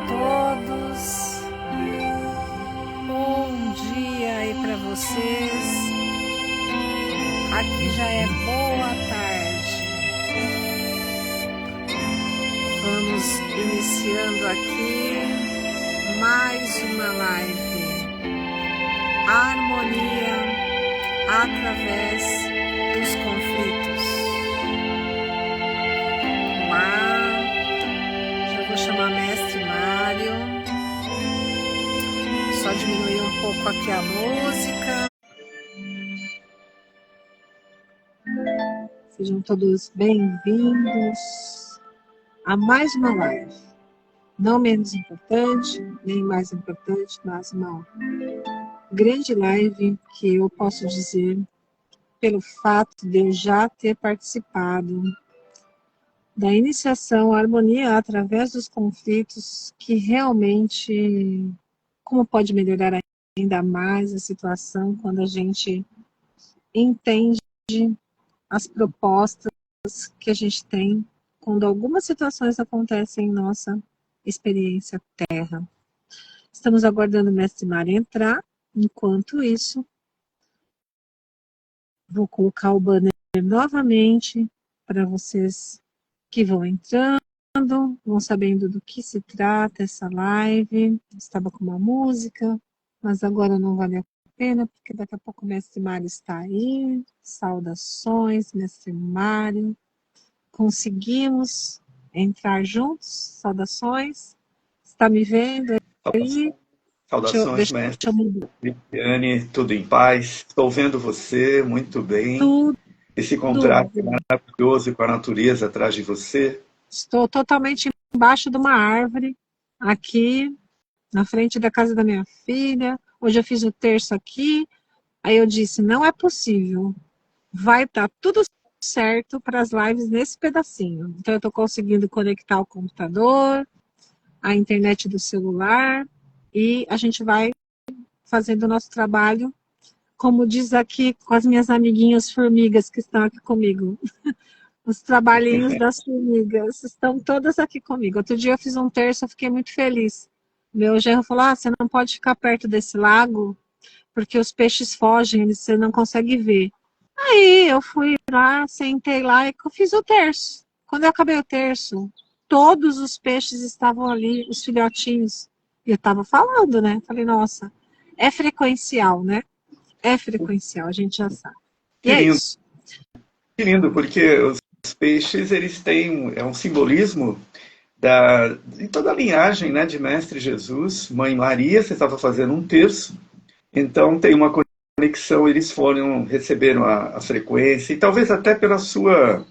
todos. Bom dia aí para vocês. Aqui já é boa tarde. Vamos iniciando aqui mais uma live. Harmonia através dos conflitos. Olá, já vou chamar Mestre Mário. Só diminuir um pouco aqui a música. Sejam todos bem-vindos a mais uma live. Não menos importante, nem mais importante, mas uma grande live que eu posso dizer, pelo fato de eu já ter participado da iniciação Harmonia através dos conflitos, que realmente, como pode melhorar ainda mais a situação quando a gente entende as propostas que a gente tem quando algumas situações acontecem em nossa experiência Terra. Estamos aguardando o Mestre Mário entrar. Enquanto isso, vou colocar o banner novamente para vocês que vão entrando, vão sabendo do que se trata essa live. Estava com uma música, mas agora não vale a pena, porque daqui a pouco o Mestre Mário está aí. Saudações, Mestre Mário. Conseguimos entrar juntos? Saudações. Está me vendo aí? Saudações, mestre Viviane, tudo em paz? Estou vendo você muito bem. Esse contraste maravilhoso com a natureza atrás de você. Estou totalmente embaixo de uma árvore, aqui, na frente da casa da minha filha. Hoje eu fiz o terço aqui. Aí eu disse, não é possível. Vai estar tudo certo para as lives nesse pedacinho. Então eu estou conseguindo conectar o computador, a internet do celular, e a gente vai fazendo o nosso trabalho, como diz aqui com as minhas amiguinhas formigas que estão aqui comigo. Os trabalhinhos das formigas estão todas aqui comigo. Outro dia eu fiz um terço, eu fiquei muito feliz. Meu genro falou, você não pode ficar perto desse lago, porque os peixes fogem, você não consegue ver. Aí eu fui lá, sentei lá e fiz o terço. Quando eu acabei o terço, todos os peixes estavam ali, os filhotinhos. E eu estava falando, né? Falei, nossa, é frequencial, né? É frequencial, a gente já sabe. E é isso. Que lindo, porque os peixes, eles têm um simbolismo de toda a linhagem, né, de Mestre Jesus, Mãe Maria. Você estava fazendo um terço, então tem uma conexão, eles receberam a frequência, e talvez até pela sua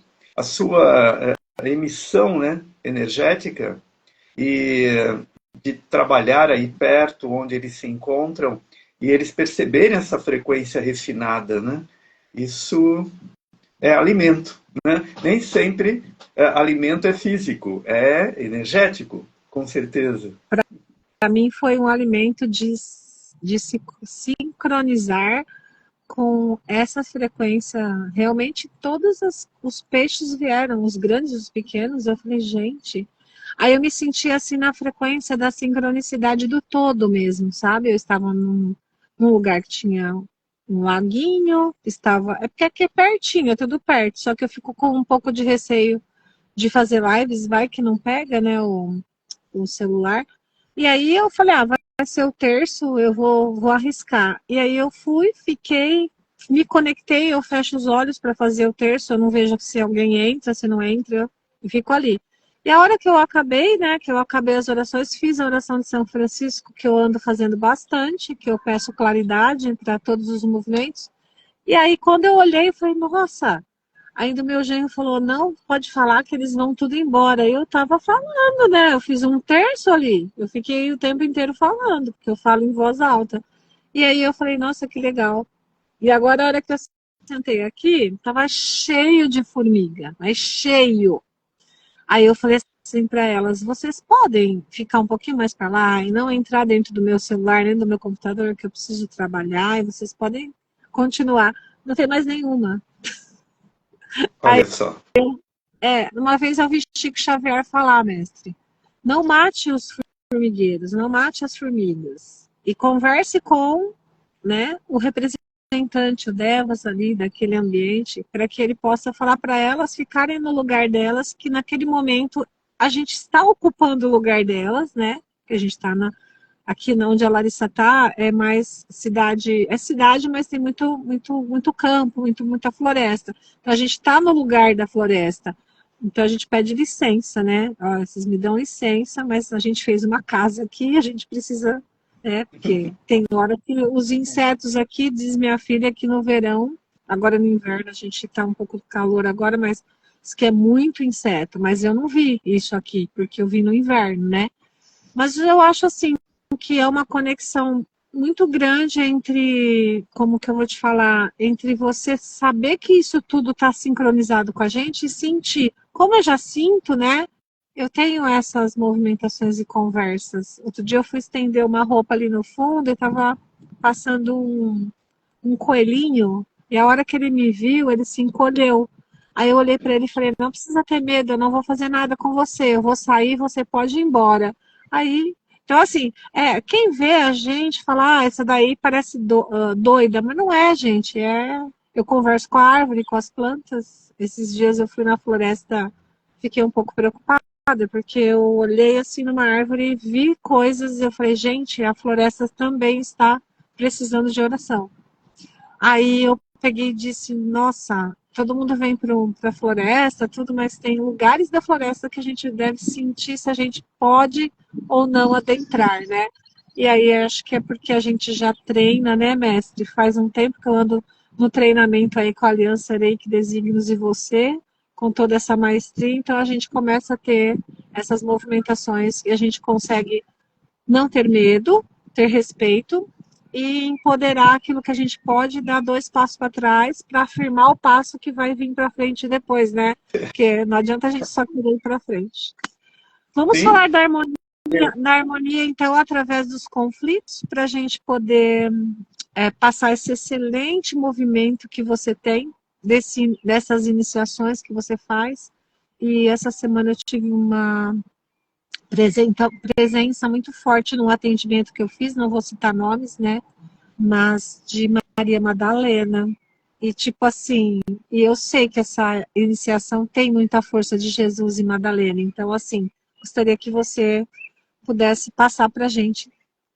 emissão, né, energética, e de trabalhar aí perto, onde eles se encontram, e eles perceberem essa frequência refinada, né? Isso é alimento, né? Nem sempre alimento é físico, é energético, com certeza. Para mim foi um alimento de se sincronizar com essa frequência. Realmente todos os peixes vieram, os grandes, os pequenos. Eu falei, gente... Aí eu me senti assim na frequência da sincronicidade do todo mesmo, sabe? Eu estava num lugar que tinha um laguinho, é porque aqui é pertinho, é tudo perto, só que eu fico com um pouco de receio de fazer lives, vai que não pega, né, o celular. E aí eu falei, vai ser o terço, eu vou arriscar. E aí eu fui, me conectei, eu fecho os olhos para fazer o terço, eu não vejo se alguém entra, se não entra, e fico ali. E a hora que eu acabei, né, que eu acabei as orações, fiz a oração de São Francisco, que eu ando fazendo bastante, que eu peço claridade para todos os movimentos. E aí, quando eu olhei, eu falei, nossa, ainda o meu genro falou, não, pode falar que eles vão tudo embora. E eu estava falando, né, eu fiz um terço ali, eu fiquei o tempo inteiro falando, porque eu falo em voz alta. E aí eu falei, nossa, que legal. E agora, a hora que eu sentei aqui, estava cheio de formiga, mas cheio. Aí eu falei assim para elas, vocês podem ficar um pouquinho mais para lá e não entrar dentro do meu celular, dentro do meu computador, que eu preciso trabalhar, e vocês podem continuar. Não tem mais nenhuma. Olha só. Uma vez eu vi Chico Xavier falar, mestre, não mate os formigueiros, não mate as formigas. E converse com, né, o representante, o Devas ali daquele ambiente, para que ele possa falar para elas ficarem no lugar delas, que naquele momento a gente está ocupando o lugar delas, né? Que a gente está aqui onde a Larissa está, é mais cidade, é cidade, mas tem muito campo, muita floresta. Então a gente está no lugar da floresta. Então a gente pede licença, né? Ó, vocês me dão licença, mas a gente fez uma casa aqui, a gente precisa, né? Porque tem hora que os insetos aqui, diz minha filha, que no verão, agora no inverno a gente está um pouco de calor agora, mas diz que é muito inseto. Mas eu não vi isso aqui, porque eu vi no inverno, né? Mas eu acho assim que é uma conexão muito grande entre, como que eu vou te falar, entre você saber que isso tudo está sincronizado com a gente e sentir. Como eu já sinto, né? Eu tenho essas movimentações e conversas. Outro dia eu fui estender uma roupa ali no fundo e estava passando um coelhinho, e a hora que ele me viu, ele se encolheu. Aí eu olhei para ele e falei, não precisa ter medo, eu não vou fazer nada com você, eu vou sair, você pode ir embora. Aí, então assim, quem vê a gente fala, essa daí parece doida, mas não é, gente, eu converso com a árvore, com as plantas. Esses dias eu fui na floresta, fiquei um pouco preocupada, porque eu olhei assim numa árvore e vi coisas, e eu falei, gente, a floresta também está precisando de oração. Aí eu peguei e disse, nossa, todo mundo vem para a floresta, tudo, mas tem lugares da floresta que a gente deve sentir se a gente pode ou não adentrar, né? E aí acho que é porque a gente já treina, né, mestre? Faz um tempo que eu ando no treinamento aí com a Aliança Reiki Desígnios e você, com toda essa maestria, então a gente começa a ter essas movimentações e a gente consegue não ter medo, ter respeito e empoderar aquilo que a gente pode, dar 2 passos para trás para afirmar o passo que vai vir para frente depois, né? Porque não adianta a gente só querer ir para frente. Vamos Sim, falar da harmonia, então, através dos conflitos, para a gente poder passar esse excelente movimento que você tem, dessas iniciações que você faz. E essa semana eu tive uma presença muito forte no atendimento que eu fiz, não vou citar nomes, né? Mas de Maria Madalena. E tipo assim, e eu sei que essa iniciação tem muita força de Jesus e Madalena. Então, assim, gostaria que você pudesse passar para a gente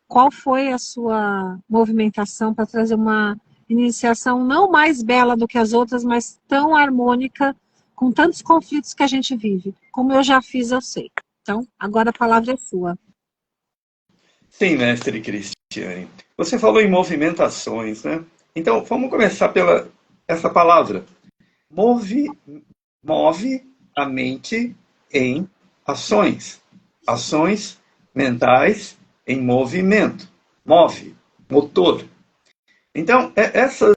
qual foi a sua movimentação para trazer uma iniciação não mais bela do que as outras, mas tão harmônica, com tantos conflitos que a gente vive. Como eu já fiz, eu sei. Então, agora a palavra é sua. sim, mestre Cristiane. Você falou em movimentações, né? Então, vamos começar pela essa palavra. Move a mente em ações. Ações mentais em movimento. Move, motor. Então, essas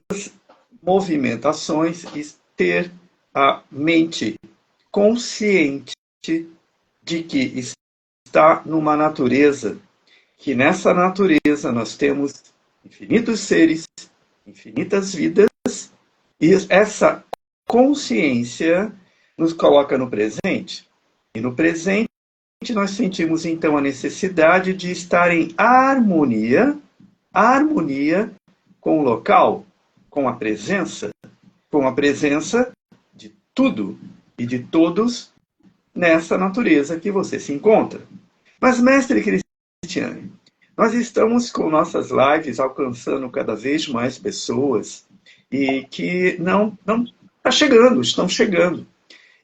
movimentações e ter a mente consciente de que está numa natureza, que nessa natureza nós temos infinitos seres, infinitas vidas, e essa consciência nos coloca no presente. E no presente nós sentimos então a necessidade de estar em harmonia com o local, com a presença de tudo e de todos nessa natureza que você se encontra. Mas, mestre Cristiane, nós estamos com nossas lives alcançando cada vez mais pessoas e que não está chegando, estão chegando.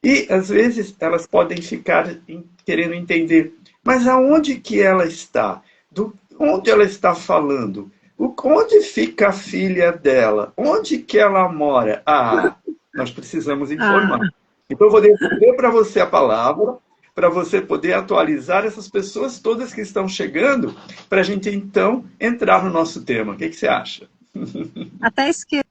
E, às vezes, elas podem ficar querendo entender, mas aonde que ela está? Onde ela está falando? Onde fica a filha dela? Onde que ela mora? Nós precisamos informar. Então, eu vou devolver para você a palavra, para você poder atualizar essas pessoas todas que estão chegando, para a gente, então, entrar no nosso tema. O que você acha? Até esqueço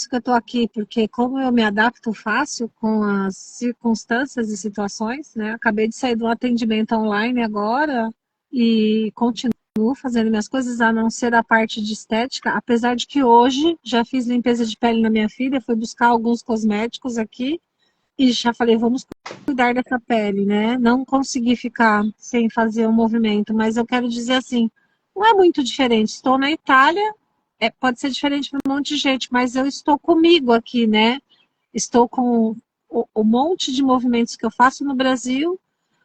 que eu estou aqui, porque como eu me adapto fácil com as circunstâncias e situações, né? Acabei de sair de um atendimento online agora e continuo fazendo minhas coisas, a não ser a parte de estética, apesar de que hoje já fiz limpeza de pele na minha filha, fui buscar alguns cosméticos aqui e já falei, vamos cuidar dessa pele, né? Não consegui ficar sem fazer o movimento, mas eu quero dizer assim, não é muito diferente. Estou na Itália, pode ser diferente para um monte de gente, mas eu estou comigo aqui, né? Estou com o monte de movimentos que eu faço no Brasil,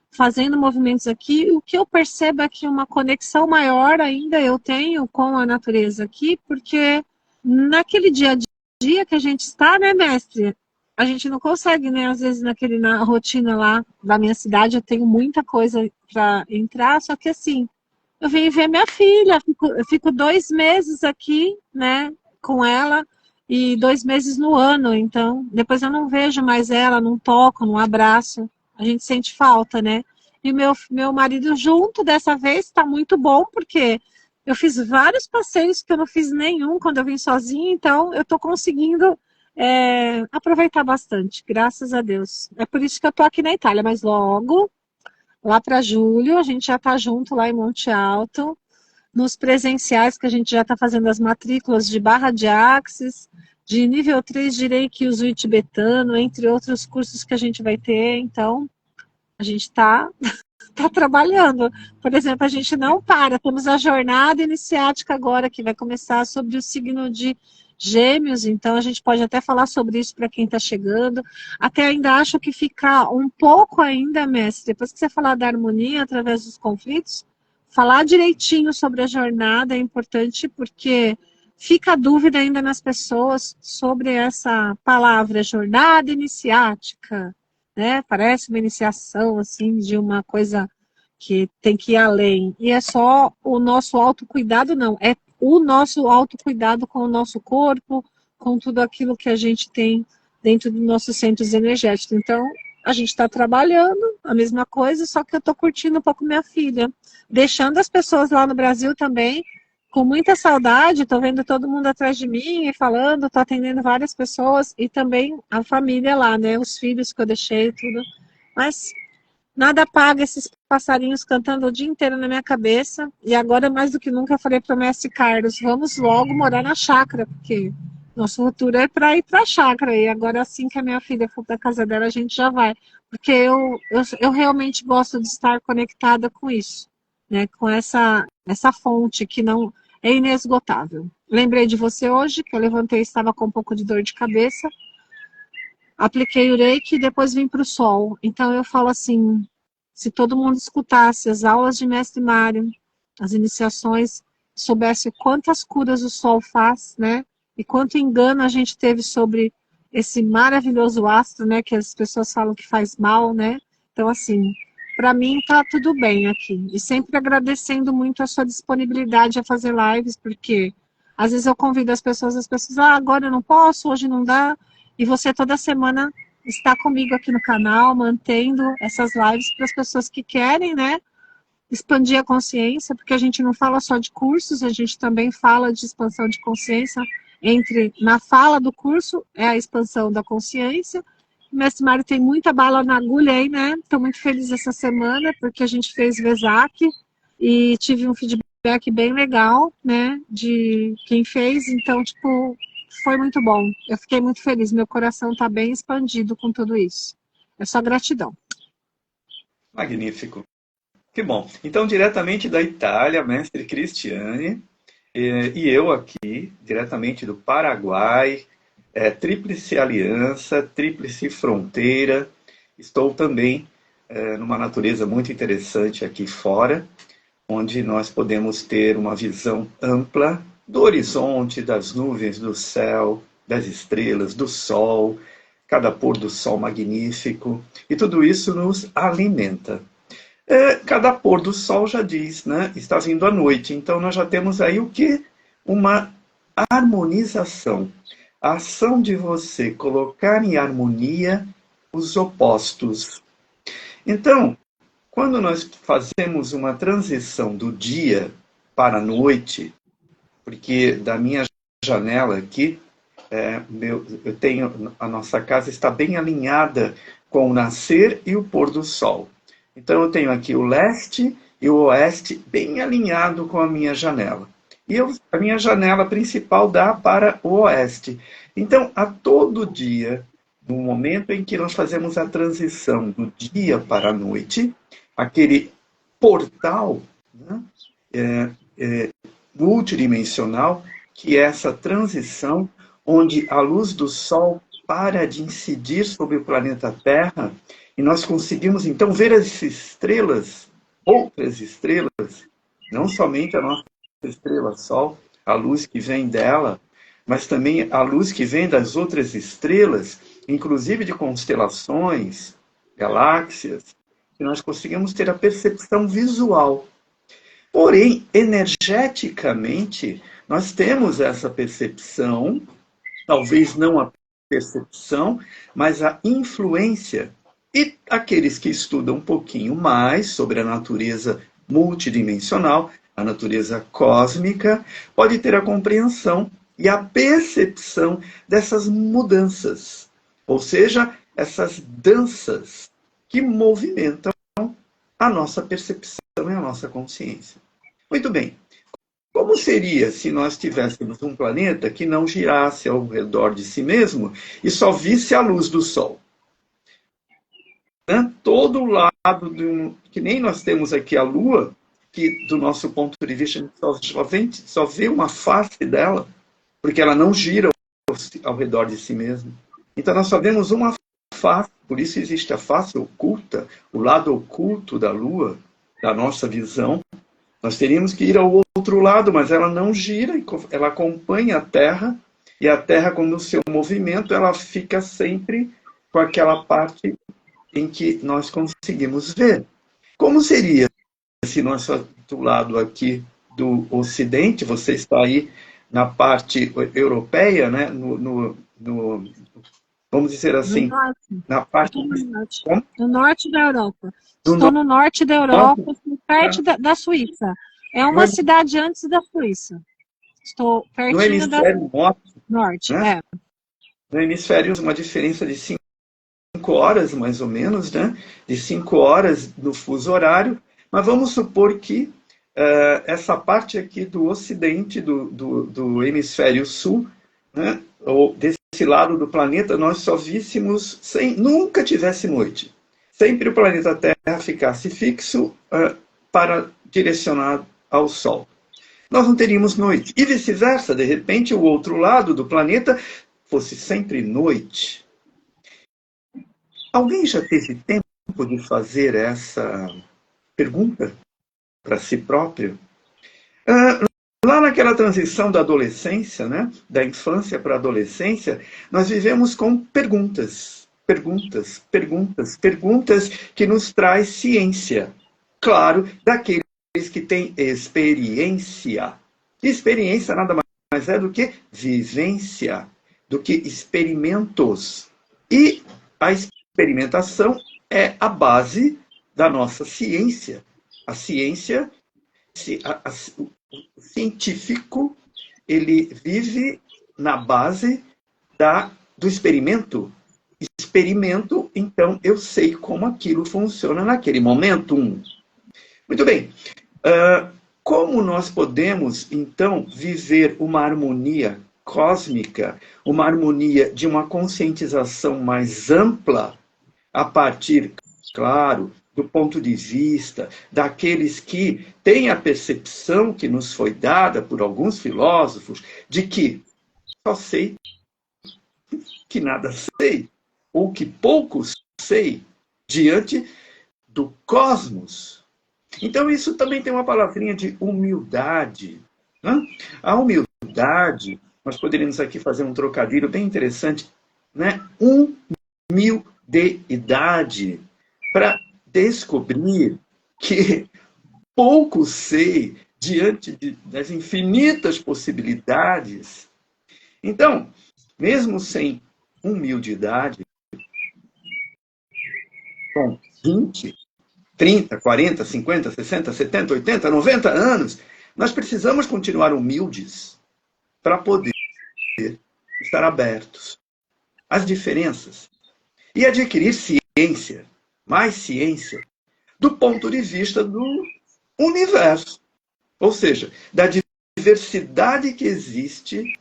fazendo movimentos aqui. O que eu percebo é que uma conexão maior ainda eu tenho com a natureza aqui, porque naquele dia a dia que a gente está, né, mestre? A gente não consegue, né? Às vezes na rotina lá da minha cidade eu tenho muita coisa para entrar, só que assim, eu vim ver minha filha, eu fico 2 meses aqui, né, com ela, e 2 meses no ano, então depois eu não vejo mais ela, não toco, não abraço, a gente sente falta, né? E meu marido junto dessa vez está muito bom, porque eu fiz vários passeios que eu não fiz nenhum quando eu vim sozinha, então eu estou conseguindo aproveitar bastante, graças a Deus. É por isso que eu estou aqui na Itália, mas logo, lá para julho, a gente já está junto lá em Monte Alto, nos presenciais que a gente já está fazendo as matrículas de Barra de Axis, de nível 3 de Reiki Usui tibetano, entre outros cursos que a gente vai ter, então a gente está tá trabalhando. Por exemplo, a gente não para, temos a jornada iniciática agora, que vai começar sobre o signo de Gêmeos, então a gente pode até falar sobre isso para quem está chegando. Até ainda acho que ficar um pouco ainda, mestre, depois que você falar da harmonia através dos conflitos, falar direitinho sobre a jornada é importante, porque fica a dúvida ainda nas pessoas sobre essa palavra, jornada iniciática, né? Parece uma iniciação, assim, de uma coisa que tem que ir além. E é só o nosso autocuidado, não. É o nosso autocuidado com o nosso corpo, com tudo aquilo que a gente tem dentro dos nossos centros energéticos. Então, a gente está trabalhando a mesma coisa, só que eu estou curtindo um pouco minha filha. Deixando as pessoas lá no Brasil também com muita saudade, estou vendo todo mundo atrás de mim e falando, estou atendendo várias pessoas e também a família lá, né? Os filhos que eu deixei, tudo. Mas nada paga esses passarinhos cantando o dia inteiro na minha cabeça. E agora, mais do que nunca, eu falei para o mestre Carlos, vamos logo morar na chácara, porque nosso futuro é para ir para a chácara. E agora, assim que a minha filha for para a casa dela, a gente já vai. Porque eu realmente gosto de estar conectada com isso, né? Com essa fonte que não é inesgotável. Lembrei de você hoje, que eu levantei e estava com um pouco de dor de cabeça. Apliquei o reiki e depois vim para o sol. Então eu falo assim, se todo mundo escutasse as aulas de Mestre Mário, as iniciações, soubesse quantas curas o sol faz, né? E quanto engano a gente teve sobre esse maravilhoso astro, né? Que as pessoas falam que faz mal, né? Então, assim, para mim tá tudo bem aqui. E sempre agradecendo muito a sua disponibilidade a fazer lives, porque às vezes eu convido as pessoas, agora eu não posso, hoje não dá. E você toda semana está comigo aqui no canal, mantendo essas lives para as pessoas que querem, né, expandir a consciência, porque a gente não fala só de cursos, a gente também fala de expansão de consciência. Na fala do curso é a expansão da consciência. O Mestre Mário tem muita bala na agulha aí, né? Estou muito feliz essa semana, porque a gente fez Vesak e tive um feedback bem legal, né, de quem fez. Então, tipo, foi muito bom. Eu fiquei muito feliz. Meu coração está bem expandido com tudo isso. É só gratidão. Magnífico. Que bom. Então, diretamente da Itália, mestre Cristiane, e eu aqui, diretamente do Paraguai, Tríplice Aliança, Tríplice Fronteira. Estou também numa natureza muito interessante aqui fora, onde nós podemos ter uma visão ampla do horizonte, das nuvens, do céu, das estrelas, do sol, cada pôr do sol magnífico, e tudo isso nos alimenta. Cada pôr do sol já diz, né? Está vindo a noite, então nós já temos aí o que? Uma harmonização. A ação de você colocar em harmonia os opostos. Então, quando nós fazemos uma transição do dia para a noite, porque da minha janela aqui, a nossa casa está bem alinhada com o nascer e o pôr do sol. Então eu tenho aqui o leste e o oeste bem alinhado com a minha janela. E a minha janela principal dá para o oeste. Então, a todo dia, no momento em que nós fazemos a transição do dia para a noite, aquele portal, né, multidimensional, que é essa transição onde a luz do Sol para de incidir sobre o planeta Terra e nós conseguimos então ver as estrelas, outras estrelas, não somente a nossa estrela Sol, a luz que vem dela, mas também a luz que vem das outras estrelas, inclusive de constelações, galáxias, que nós conseguimos ter a percepção visual. Porém, energeticamente, nós temos essa percepção, talvez não a percepção, mas a influência. E aqueles que estudam um pouquinho mais sobre a natureza multidimensional, a natureza cósmica, pode ter a compreensão e a percepção dessas mudanças, ou seja, essas danças que movimentam a nossa percepção e a nossa consciência. Muito bem. Como seria se nós tivéssemos um planeta que não girasse ao redor de si mesmo e só visse a luz do Sol? Todo lado, que nem nós temos aqui a Lua, que do nosso ponto de vista a gente só vê uma face dela, porque ela não gira ao redor de si mesma. Então nós só vemos uma face, por isso existe a face oculta, o lado oculto da Lua, da nossa visão. Nós teríamos que ir ao outro lado, mas ela não gira, ela acompanha a Terra, e a Terra, com o seu movimento, ela fica sempre com aquela parte em que nós conseguimos ver. Como seria se nós, do lado aqui do Ocidente, você está aí na parte europeia, né? Vamos dizer assim, na parte... No norte da Europa. Estou no norte da Europa, perto da Suíça. É uma cidade antes da Suíça. Estou pertinho no hemisfério norte. Né? No hemisfério, uma diferença de 5 horas, mais ou menos, né? De 5 horas no fuso horário. Mas vamos supor que essa parte aqui do ocidente, do hemisfério sul, né? Ou desse lado do planeta, nós só víssemos, nunca tivesse noite. Sempre o planeta Terra ficasse fixo para direcionar ao Sol. Nós não teríamos noite. E vice-versa, de repente, o outro lado do planeta fosse sempre noite. Alguém já teve tempo de fazer essa pergunta para si próprio? Lá naquela transição da adolescência, né, da infância para a adolescência, nós vivemos com perguntas que nos traz ciência. Claro, daqueles que têm experiência. Experiência nada mais é do que vivência, do que experimentos. E a experimentação é a base da nossa ciência. A ciência, o científico, ele vive na base do experimento. Experimento, então eu sei como aquilo funciona naquele momento. Muito bem. Como nós podemos, então, viver uma harmonia cósmica, uma harmonia de uma conscientização mais ampla, a partir, claro, do ponto de vista daqueles que têm a percepção que nos foi dada por alguns filósofos de que só sei que nada sei, ou que pouco sei, diante do cosmos. Então isso também tem uma palavrinha de humildade. Né? A humildade, nós poderíamos aqui fazer um trocadilho bem interessante, né? Humildade, para descobrir que pouco sei diante das infinitas possibilidades. Então, mesmo sem humildade, com 20, 30, 40, 50, 60, 70, 80, 90 anos, nós precisamos continuar humildes para poder estar abertos às diferenças e adquirir ciência, mais ciência, do ponto de vista do universo. Ou seja, da diversidade que existe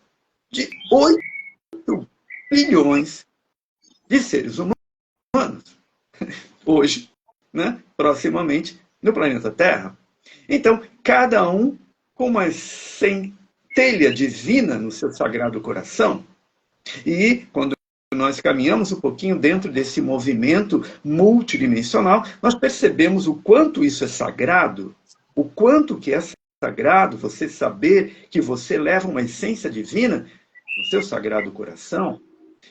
de 8 bilhões de seres humanos, hoje, né, proximamente, no planeta Terra. Então, cada um com uma centelha divina no seu sagrado coração. E quando nós caminhamos um pouquinho dentro desse movimento multidimensional, nós percebemos o quanto isso é sagrado, o quanto que é sagrado você saber que você leva uma essência divina no seu sagrado coração.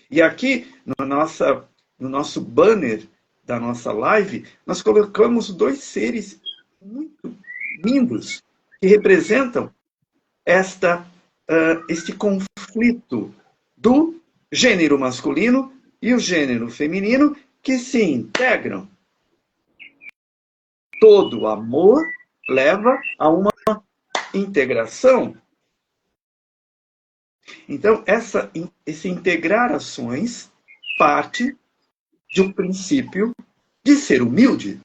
E aqui, no nosso banner da nossa live, nós colocamos dois seres muito lindos que representam este conflito do gênero masculino e o gênero feminino que se integram. Todo amor leva a uma integração. Então, esse integrar ações parte de um princípio de ser humilde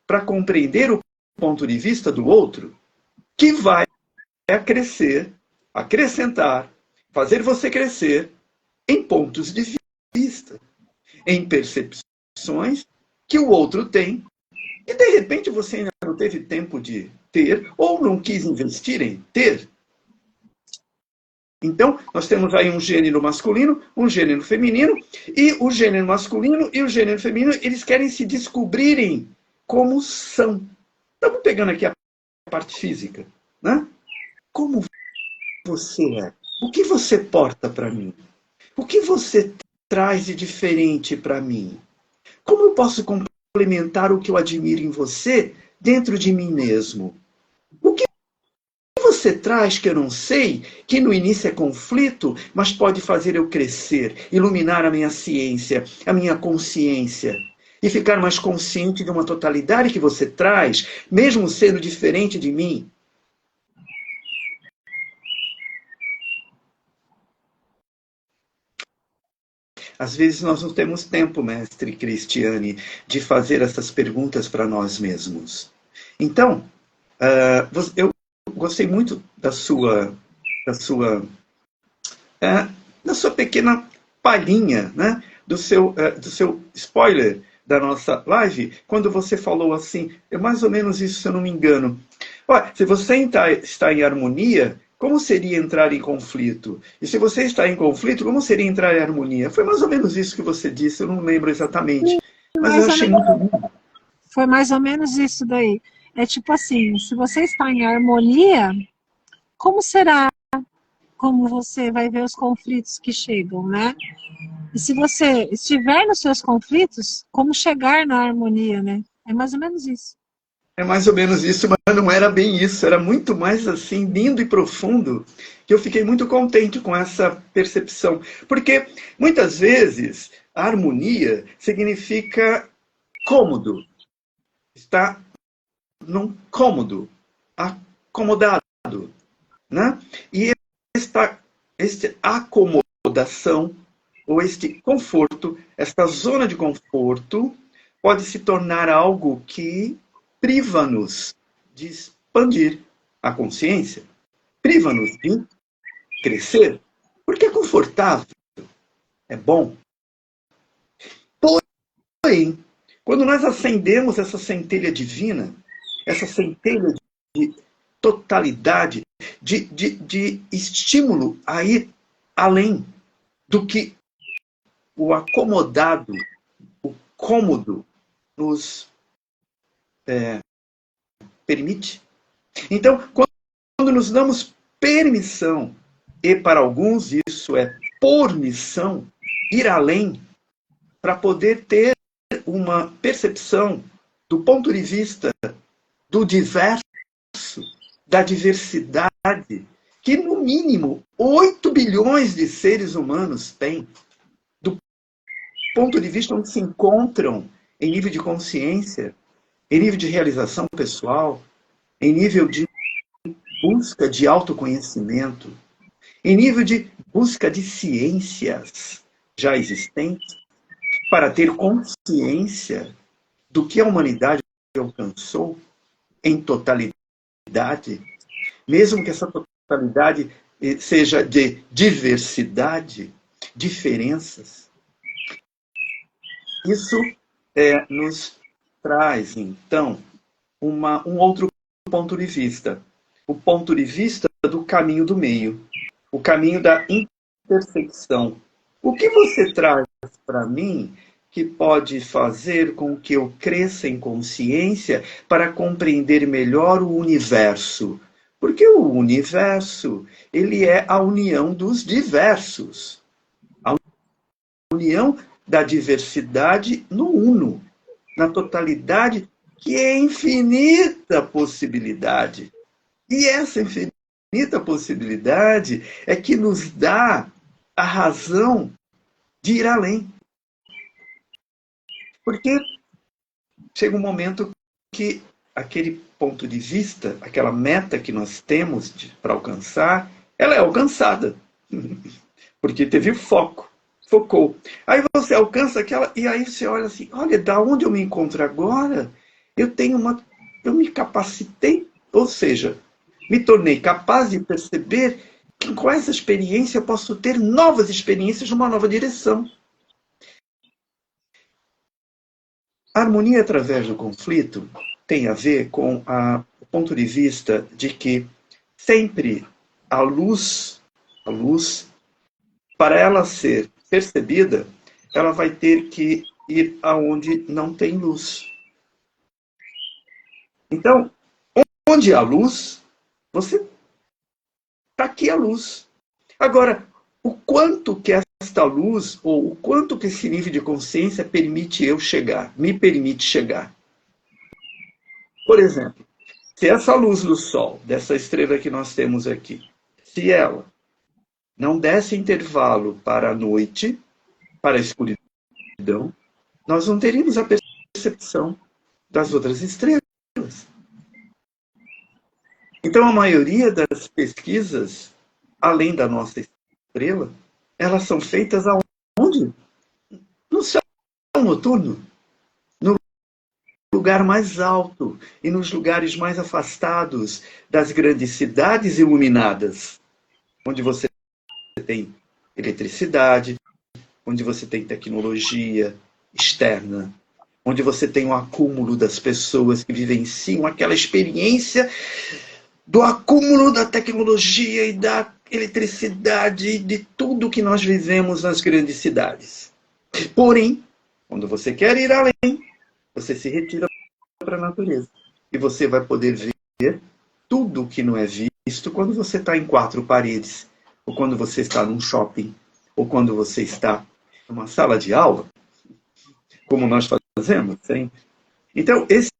para compreender o ponto de vista do outro, que vai crescer, acrescentar, fazer você crescer em pontos de vista, em percepções que o outro tem e, de repente, você ainda não teve tempo de ter ou não quis investir em ter. Então, nós temos aí um gênero masculino, um gênero feminino, e o gênero masculino e o gênero feminino, eles querem se descobrirem como são. Estamos pegando aqui a parte física, né? Como você é? O que você porta para mim? O que você traz de diferente para mim? Como eu posso complementar o que eu admiro em você dentro de mim mesmo? O que você traz que eu não sei, que no início é conflito, mas pode fazer eu crescer, iluminar a minha ciência, a minha consciência, e ficar mais consciente de uma totalidade que você traz, mesmo sendo diferente de mim? Às vezes nós não temos tempo, mestre Cristiane, de fazer essas perguntas para nós mesmos. Então, eu gostei muito da sua pequena palhinha, né? do seu spoiler da nossa live, quando você falou assim, é mais ou menos isso, se eu não me engano. Olha, se você está em harmonia, como seria entrar em conflito? E se você está em conflito, como seria entrar em harmonia? Foi mais ou menos isso que você disse, eu não lembro exatamente. Mas eu achei muito lindo. Foi mais ou menos isso daí. É tipo assim, se você está em harmonia, como será? Como você vai ver os conflitos que chegam, né? E se você estiver nos seus conflitos, como chegar na harmonia, né? É mais ou menos isso. É mais ou menos isso, mas não era bem isso. Era muito mais assim, lindo e profundo, que eu fiquei muito contente com essa percepção. Porque, muitas vezes, a harmonia significa cômodo. Está num cômodo, acomodado. Né? E esta acomodação, ou este conforto, esta zona de conforto, pode se tornar algo que priva-nos de expandir a consciência, priva-nos de crescer, porque é confortável, é bom. Porém, quando nós acendemos essa centelha divina, essa centelha de totalidade, de estímulo a ir além do que o acomodado, o cômodo nos permite. Então, quando nos damos permissão, e para alguns isso é por missão, ir além, para poder ter uma percepção do ponto de vista do diverso, da diversidade, que no mínimo 8 bilhões de seres humanos têm, do ponto de vista onde se encontram em nível de consciência, em nível de realização pessoal, em nível de busca de autoconhecimento, em nível de busca de ciências já existentes, para ter consciência do que a humanidade alcançou em totalidade, mesmo que essa totalidade seja de diversidade, diferenças. Isso nos traz, então, um outro ponto de vista. O ponto de vista do caminho do meio. O caminho da intersecção. O que você traz para mim que pode fazer com que eu cresça em consciência para compreender melhor o universo? Porque o universo, ele é a união dos diversos. A união da diversidade no uno, na totalidade, que é infinita possibilidade. E essa infinita possibilidade é que nos dá a razão de ir além. Porque chega um momento que aquele ponto de vista, aquela meta que nós temos para alcançar, ela é alcançada. Porque teve foco, focou. Aí você alcança aquela, e aí você olha assim, olha, da onde eu me encontro agora, eu me capacitei, ou seja, me tornei capaz de perceber que com essa experiência eu posso ter novas experiências numa nova direção. A harmonia através do conflito tem a ver com o ponto de vista de que sempre a luz, para ela ser percebida, ela vai ter que ir aonde não tem luz. Então, onde há luz, você está aqui a luz. Agora, o quanto que esta luz, ou o quanto que esse nível de consciência me permite chegar. Por exemplo, se essa luz do Sol, dessa estrela que nós temos aqui, se ela não desse intervalo para a noite, para a escuridão, nós não teríamos a percepção das outras estrelas. Então, a maioria das pesquisas, além da nossa estrela, elas são feitas aonde? No céu noturno, no lugar mais alto e nos lugares mais afastados das grandes cidades iluminadas, onde você tem eletricidade, onde você tem tecnologia externa, onde você tem um acúmulo das pessoas que vivenciam aquela experiência do acúmulo da tecnologia e da eletricidade e de tudo que nós vivemos nas grandes cidades. Porém, quando você quer ir além, você se retira para a natureza. E você vai poder ver tudo que não é visto quando você está em quatro paredes, ou quando você está num shopping, ou quando você está numa sala de aula, como nós fazemos sempre. Então, esse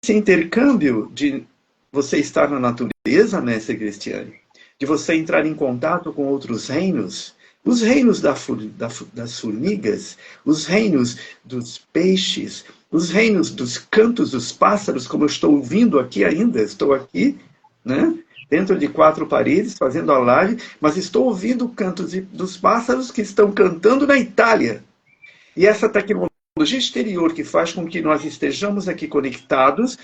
intercâmbio de você estar na natureza, mestre Cristiane, de você entrar em contato com outros reinos, os reinos das formigas, os reinos dos peixes, os reinos dos cantos dos pássaros, como eu estou ouvindo aqui ainda, estou aqui, né, dentro de quatro paredes, fazendo a live, mas estou ouvindo cantos dos pássaros que estão cantando na Itália. E essa tecnologia exterior que faz com que nós estejamos aqui conectados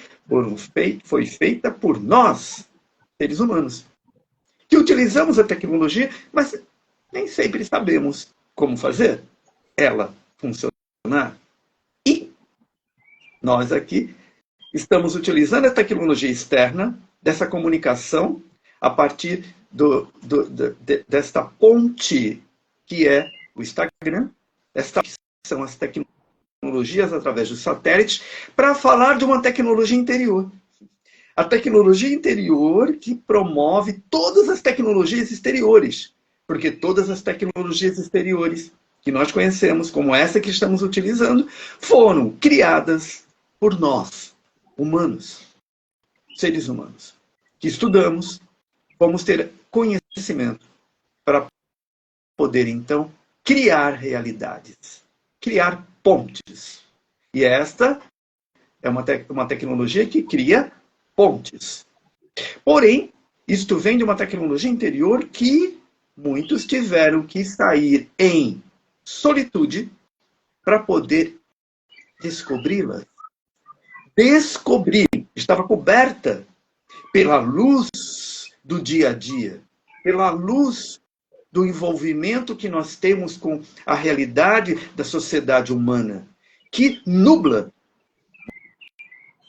foi feita por nós, seres humanos, que utilizamos a tecnologia, mas nem sempre sabemos como fazer ela funcionar. E nós aqui estamos utilizando a tecnologia externa dessa comunicação a partir desta ponte que é o Instagram, que são as tecnologias através dos satélites, para falar de uma tecnologia interior. A tecnologia interior que promove todas as tecnologias exteriores. Porque todas as tecnologias exteriores que nós conhecemos, como essa que estamos utilizando, foram criadas por nós, humanos, seres humanos, que estudamos, vamos ter conhecimento para poder, então, criar realidades, criar pontes. E esta é uma tecnologia que cria pontes. Porém, isto vem de uma tecnologia interior que muitos tiveram que sair em solitude para poder descobri-la. Descobrir, estava coberta pela luz do dia a dia, pela luz do envolvimento que nós temos com a realidade da sociedade humana. que nubla,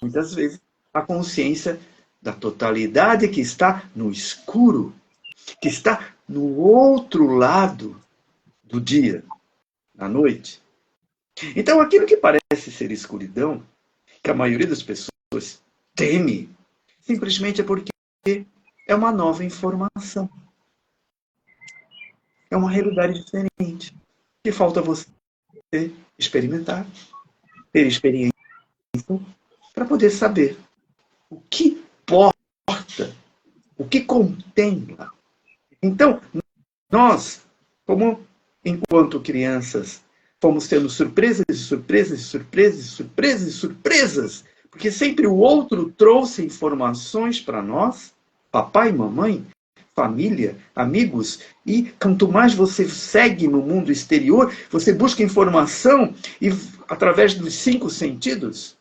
muitas vezes, a consciência da totalidade que está no escuro, que está no outro lado do dia, na noite. Então, aquilo que parece ser escuridão, que a maioria das pessoas teme, simplesmente é porque é uma nova informação. É uma realidade diferente. Que falta você experimentar, ter experiência, para poder saber o que porta, o que contém lá. Então, nós, como enquanto crianças, fomos tendo surpresas e surpresas e surpresas e surpresas e surpresas, porque sempre o outro trouxe informações para nós, papai, mamãe, família, amigos, e quanto mais você segue no mundo exterior, você busca informação e através dos 5 sentidos.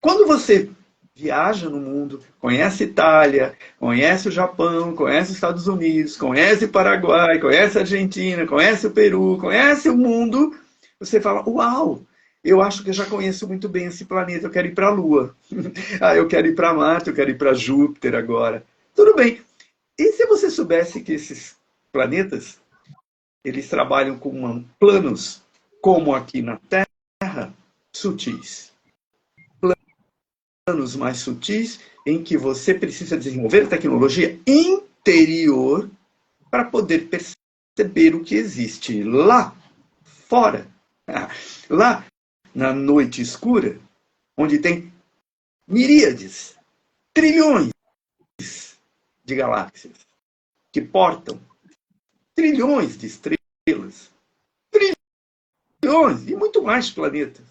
Quando você viaja no mundo, conhece Itália, conhece o Japão, conhece os Estados Unidos, conhece o Paraguai, conhece a Argentina, conhece o Peru, conhece o mundo, você fala, uau, eu acho que eu já conheço muito bem esse planeta, eu quero ir para a Lua. Eu quero ir para Marte, eu quero ir para Júpiter agora. Tudo bem. E se você soubesse que esses planetas, eles trabalham com planos, como aqui na Terra, sutis. Planos mais sutis, em que você precisa desenvolver a tecnologia interior para poder perceber o que existe lá fora. Lá na noite escura, onde tem miríades, trilhões de galáxias que portam trilhões de estrelas, trilhões e muito mais planetas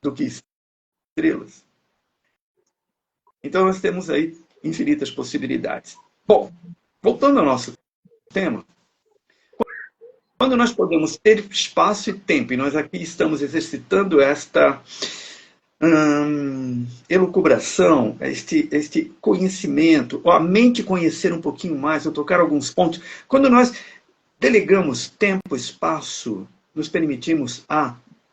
do que estrelas. Então nós temos aí infinitas possibilidades. Bom, voltando ao nosso tema, quando nós podemos ter espaço e tempo, e nós aqui estamos exercitando esta elucubração, este conhecimento, ou a mente conhecer um pouquinho mais, ou tocar alguns pontos, quando nós delegamos tempo, espaço, nos permitimos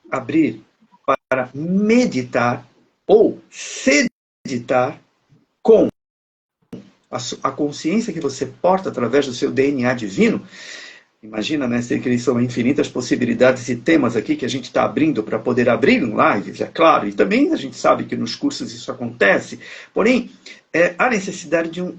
abrir para meditar ou seditar com a consciência que você porta através do seu DNA divino. Imagina, né, que são infinitas possibilidades e temas aqui que a gente está abrindo para poder abrir lives, é claro, e também a gente sabe que nos cursos isso acontece, porém, há necessidade de um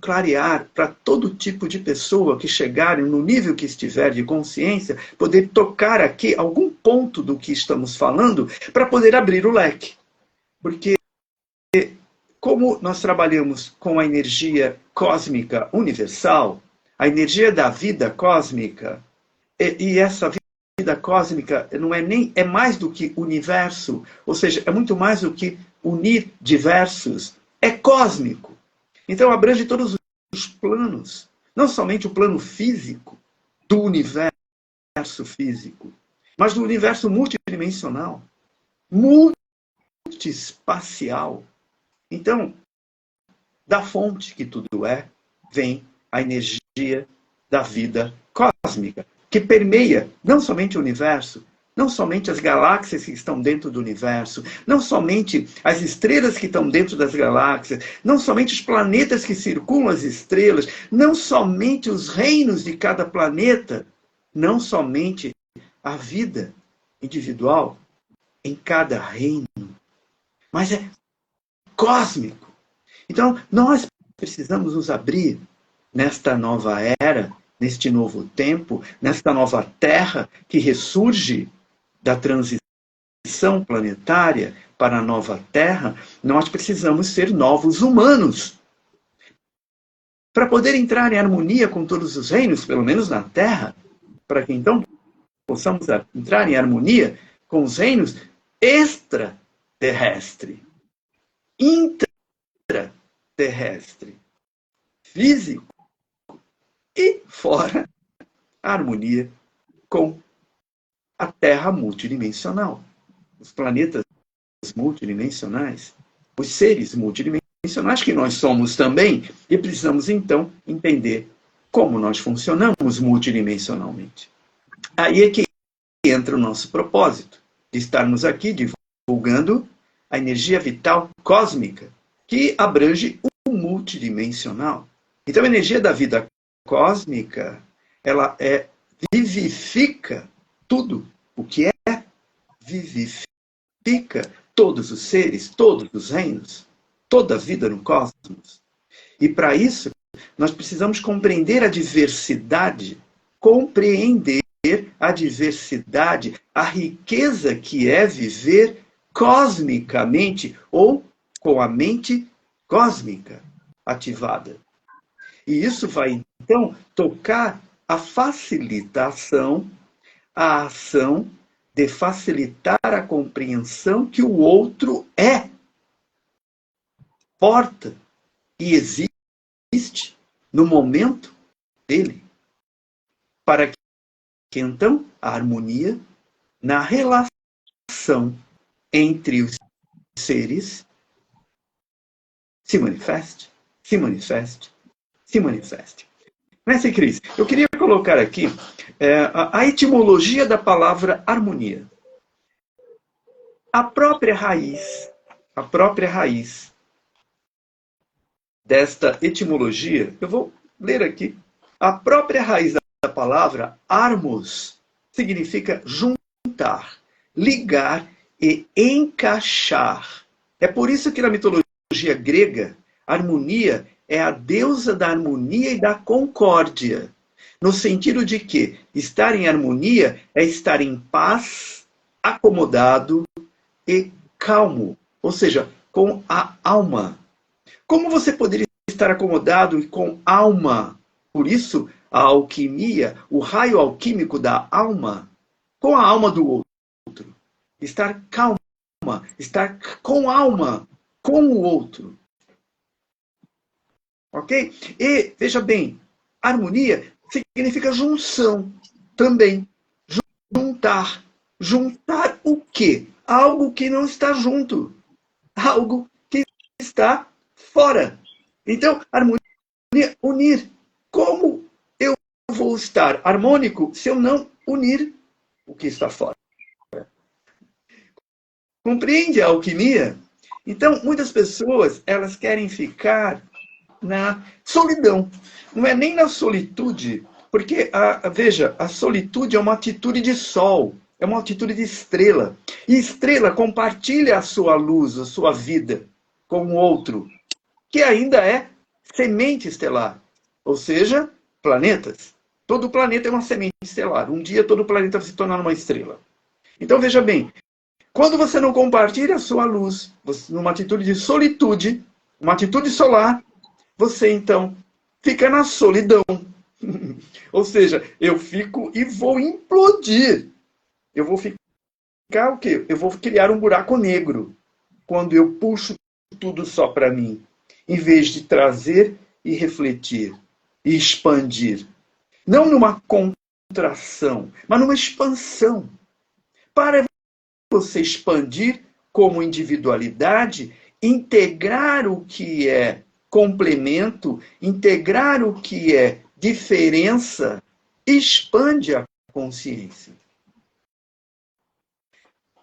clarear para todo tipo de pessoa que chegarem no nível que estiver de consciência, poder tocar aqui algum ponto do que estamos falando para poder abrir o leque. Porque como nós trabalhamos com a energia cósmica universal, a energia da vida cósmica, e essa vida cósmica não é mais do que universo, ou seja, é muito mais do que unir diversos, é cósmico. Então abrange todos os planos, não somente o plano físico do universo físico, mas do universo multidimensional, multiespacial. Então, da fonte que tudo vem a energia da vida cósmica, que permeia não somente o universo, não somente as galáxias que estão dentro do universo, não somente as estrelas que estão dentro das galáxias, não somente os planetas que circulam as estrelas, não somente os reinos de cada planeta, não somente a vida individual em cada reino, mas é cósmico. Então, nós precisamos nos abrir nesta nova era, neste novo tempo, nesta nova Terra que ressurge da transição planetária para a nova Terra. Nós precisamos ser novos humanos para poder entrar em harmonia com todos os reinos, pelo menos na Terra, para que então possamos entrar em harmonia com os reinos extraterrestre, intraterrestre, físico e fora a harmonia com a Terra multidimensional, os planetas multidimensionais, os seres multidimensionais que nós somos também, e precisamos então entender como nós funcionamos multidimensionalmente. Aí é que entra o nosso propósito. de estarmos aqui divulgando a energia vital cósmica, que abrange o multidimensional. Então, a energia da vida cósmica, ela vivifica tudo o que é, vivifica todos os seres, todos os reinos, toda a vida no cosmos. E para isso, nós precisamos compreender a diversidade, a riqueza que é viver cosmicamente ou com a mente cósmica ativada. E isso vai, então, tocar a facilitação, a ação de facilitar a compreensão que o outro é, porta e existe no momento dele, para que então a harmonia na relação entre os seres se manifeste. Mestre Cris, eu queria colocar aqui a etimologia da palavra harmonia. A própria raiz desta etimologia, eu vou ler aqui. A própria raiz da palavra harmos significa juntar, ligar e encaixar. É por isso que na mitologia grega, harmonia é a deusa da harmonia e da concórdia. No sentido de que estar em harmonia é estar em paz, acomodado e calmo. Ou seja, com a alma. Como você poderia estar acomodado e com alma? Por isso, a alquimia, o raio alquímico da alma, com a alma do outro. Estar calma, estar com alma, com o outro. Ok? E, veja bem, harmonia significa junção também. Juntar. Juntar o quê? Algo que não está junto. Algo que está fora. Então, harmonia, unir. Como eu vou estar harmônico se eu não unir o que está fora? Compreende a alquimia? Então, muitas pessoas, elas querem ficar na solidão. Não é nem na solitude, porque, veja, a solitude é uma atitude de sol, é uma atitude de estrela. E estrela compartilha a sua luz, a sua vida com o outro, que ainda é semente estelar, ou seja, planetas. Todo planeta é uma semente estelar. Um dia todo planeta vai se tornar uma estrela. Então, veja bem, quando você não compartilha a sua luz, numa atitude de solitude, uma atitude solar, você então fica na solidão. Ou seja, eu fico e vou implodir. Eu vou ficar o quê? Eu vou criar um buraco negro quando eu puxo tudo só para mim, em vez de trazer e refletir e expandir. Não numa contração, mas numa expansão. Para você expandir como individualidade, integrar o que é complemento, integrar o que é diferença, expande a consciência.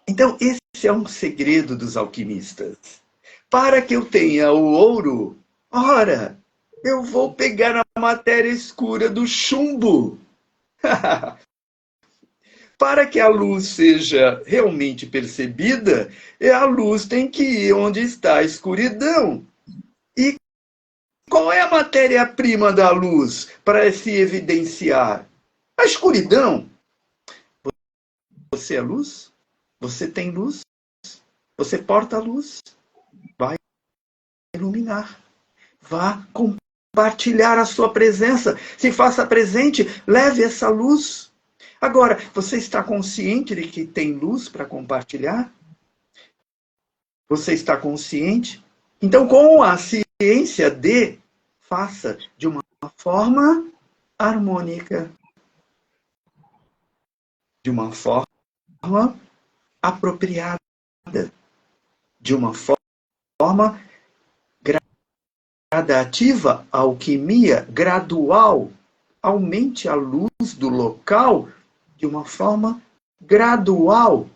Então, esse é um segredo dos alquimistas. Para que eu tenha o ouro, ora, eu vou pegar a matéria escura do chumbo. Para que a luz seja realmente percebida, a luz tem que ir onde está a escuridão. E qual é a matéria-prima da luz para se evidenciar? A escuridão. Você é luz? Você tem luz? Você porta a luz? Vai iluminar. Vá compartilhar a sua presença. Se faça presente, leve essa luz. Agora, você está consciente de que tem luz para compartilhar? Você está consciente? Então, com a ciência faça de uma forma harmônica, de uma forma apropriada, de uma forma gradativa, alquimia gradual. Aumente a luz do local de uma forma gradual.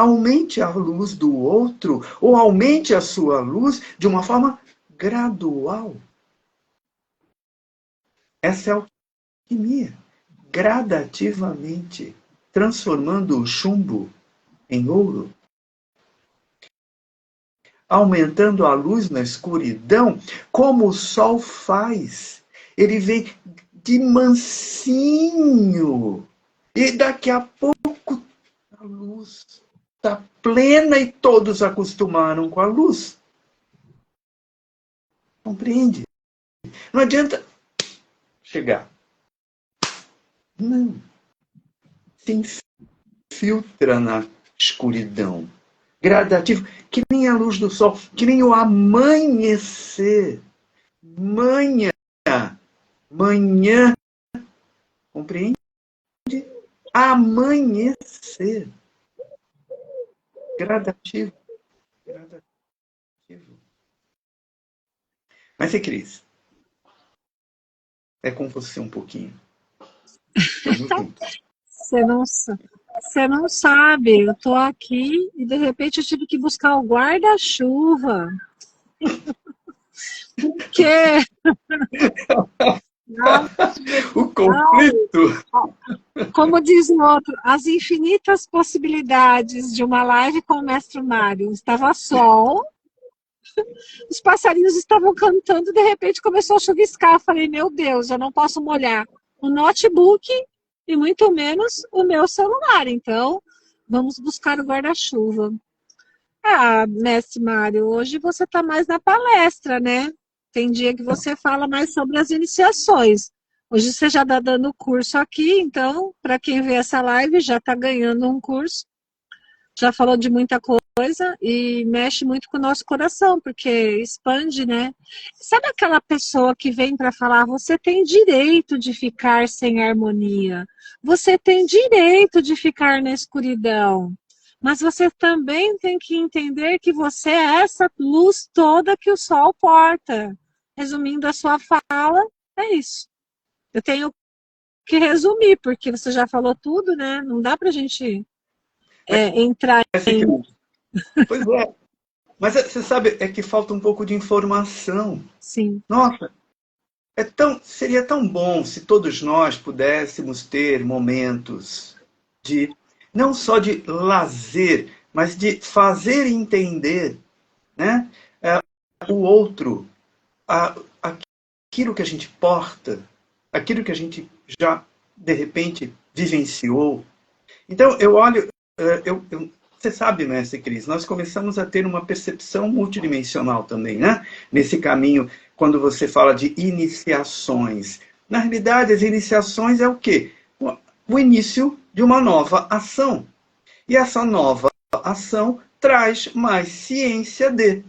aumente a luz do outro, ou aumente a sua luz de uma forma gradual. Essa é a alquimia. Gradativamente, transformando o chumbo em ouro, aumentando a luz na escuridão, como o sol faz. Ele vem de mansinho, e daqui a pouco a luz está plena e todos acostumaram com a luz. Compreende? Não adianta chegar. Não. Se infiltra na escuridão. Gradativo, que nem a luz do sol, que nem o amanhecer. Manhã. Manhã. Compreende? Amanhecer. Gradativo. Gradativo. Mas, Cris, é com você um pouquinho. Vamos juntos. Você não sabe, eu tô aqui e de repente eu tive que buscar o guarda-chuva. Porque O conflito. como diz o outro, as infinitas possibilidades de uma live com o Mestre Mário. Estava sol, os passarinhos estavam cantando, de repente começou a chuviscar. Eu falei, meu Deus, eu não posso molhar o notebook e muito menos o meu celular. Então, vamos buscar o guarda-chuva. Ah, Mestre Mário, hoje você está mais na palestra, né? Tem dia que você fala mais sobre as iniciações. Hoje você já está dando curso aqui, então, para quem vê essa live, já está ganhando um curso. Já falou de muita coisa e mexe muito com o nosso coração, porque expande, né? Sabe aquela pessoa que vem para falar, você tem direito de ficar sem harmonia, você tem direito de ficar na escuridão, mas você também tem que entender que você é essa luz toda que o sol porta. Resumindo a sua fala, é isso. Eu tenho que resumir, porque você já falou tudo, né? Não dá pra gente entrar em... Pois é. Mas você sabe, é que falta um pouco de informação. Sim. Nossa, seria tão bom se todos nós pudéssemos ter momentos de, não só de lazer, mas de fazer entender, né, o outro, aquilo que a gente porta, aquilo que a gente já, de repente, vivenciou. Então, eu olho, você sabe, Mestre Cris, nós começamos a ter uma percepção multidimensional também, né? Nesse caminho, quando você fala de iniciações. Na realidade, as iniciações é o quê? O início de uma nova ação. E essa nova ação traz mais ciência de.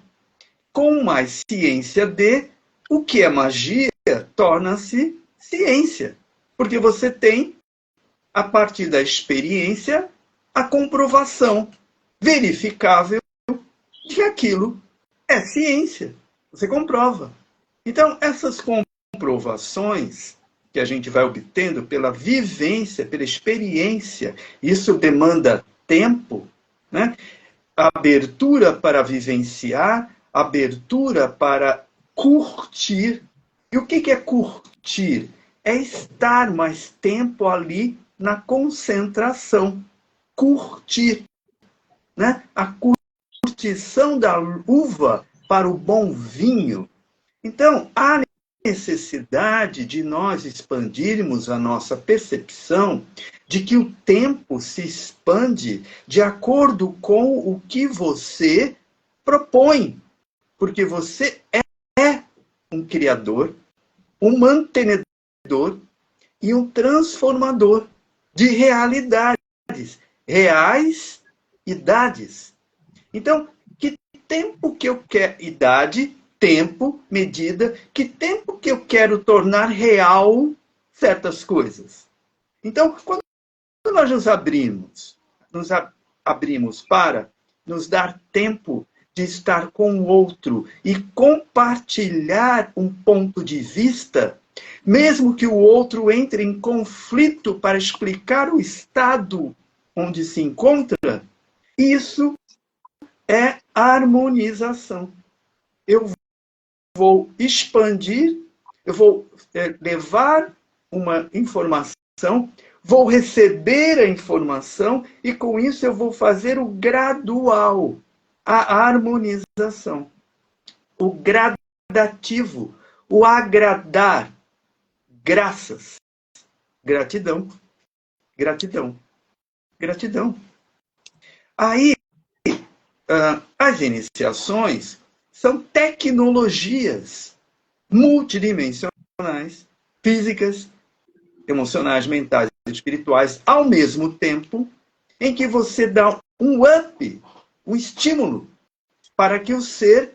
Com mais ciência de, o que é magia torna-se ciência. Porque você tem, a partir da experiência, a comprovação verificável de que aquilo é ciência. Você comprova. Então, essas comprovações que a gente vai obtendo pela vivência, pela experiência, isso demanda tempo, né? Abertura para vivenciar, abertura para curtir. E o que é curtir? É estar mais tempo ali na concentração. Curtir, né? A curtição da uva para o bom vinho. Então, há necessidade de nós expandirmos a nossa percepção de que o tempo se expande de acordo com o que você propõe. Porque você é um criador, um mantenedor e um transformador de realidades, reais e idades. Então, que tempo que eu quero, idade, tempo, medida, que tempo que eu quero tornar real certas coisas. Então, quando nós nos abrimos para nos dar tempo de estar com o outro e compartilhar um ponto de vista, mesmo que o outro entre em conflito para explicar o estado onde se encontra, Isso é harmonização. Eu vou expandir, eu vou levar uma informação, vou receber a informação e com isso eu vou fazer o gradual, a harmonização, o gradativo, o agradar. Graças, gratidão, gratidão, gratidão. Aí, as iniciações são tecnologias multidimensionais, físicas, emocionais, mentais e espirituais, ao mesmo tempo em que você dá um up, um estímulo, para que o ser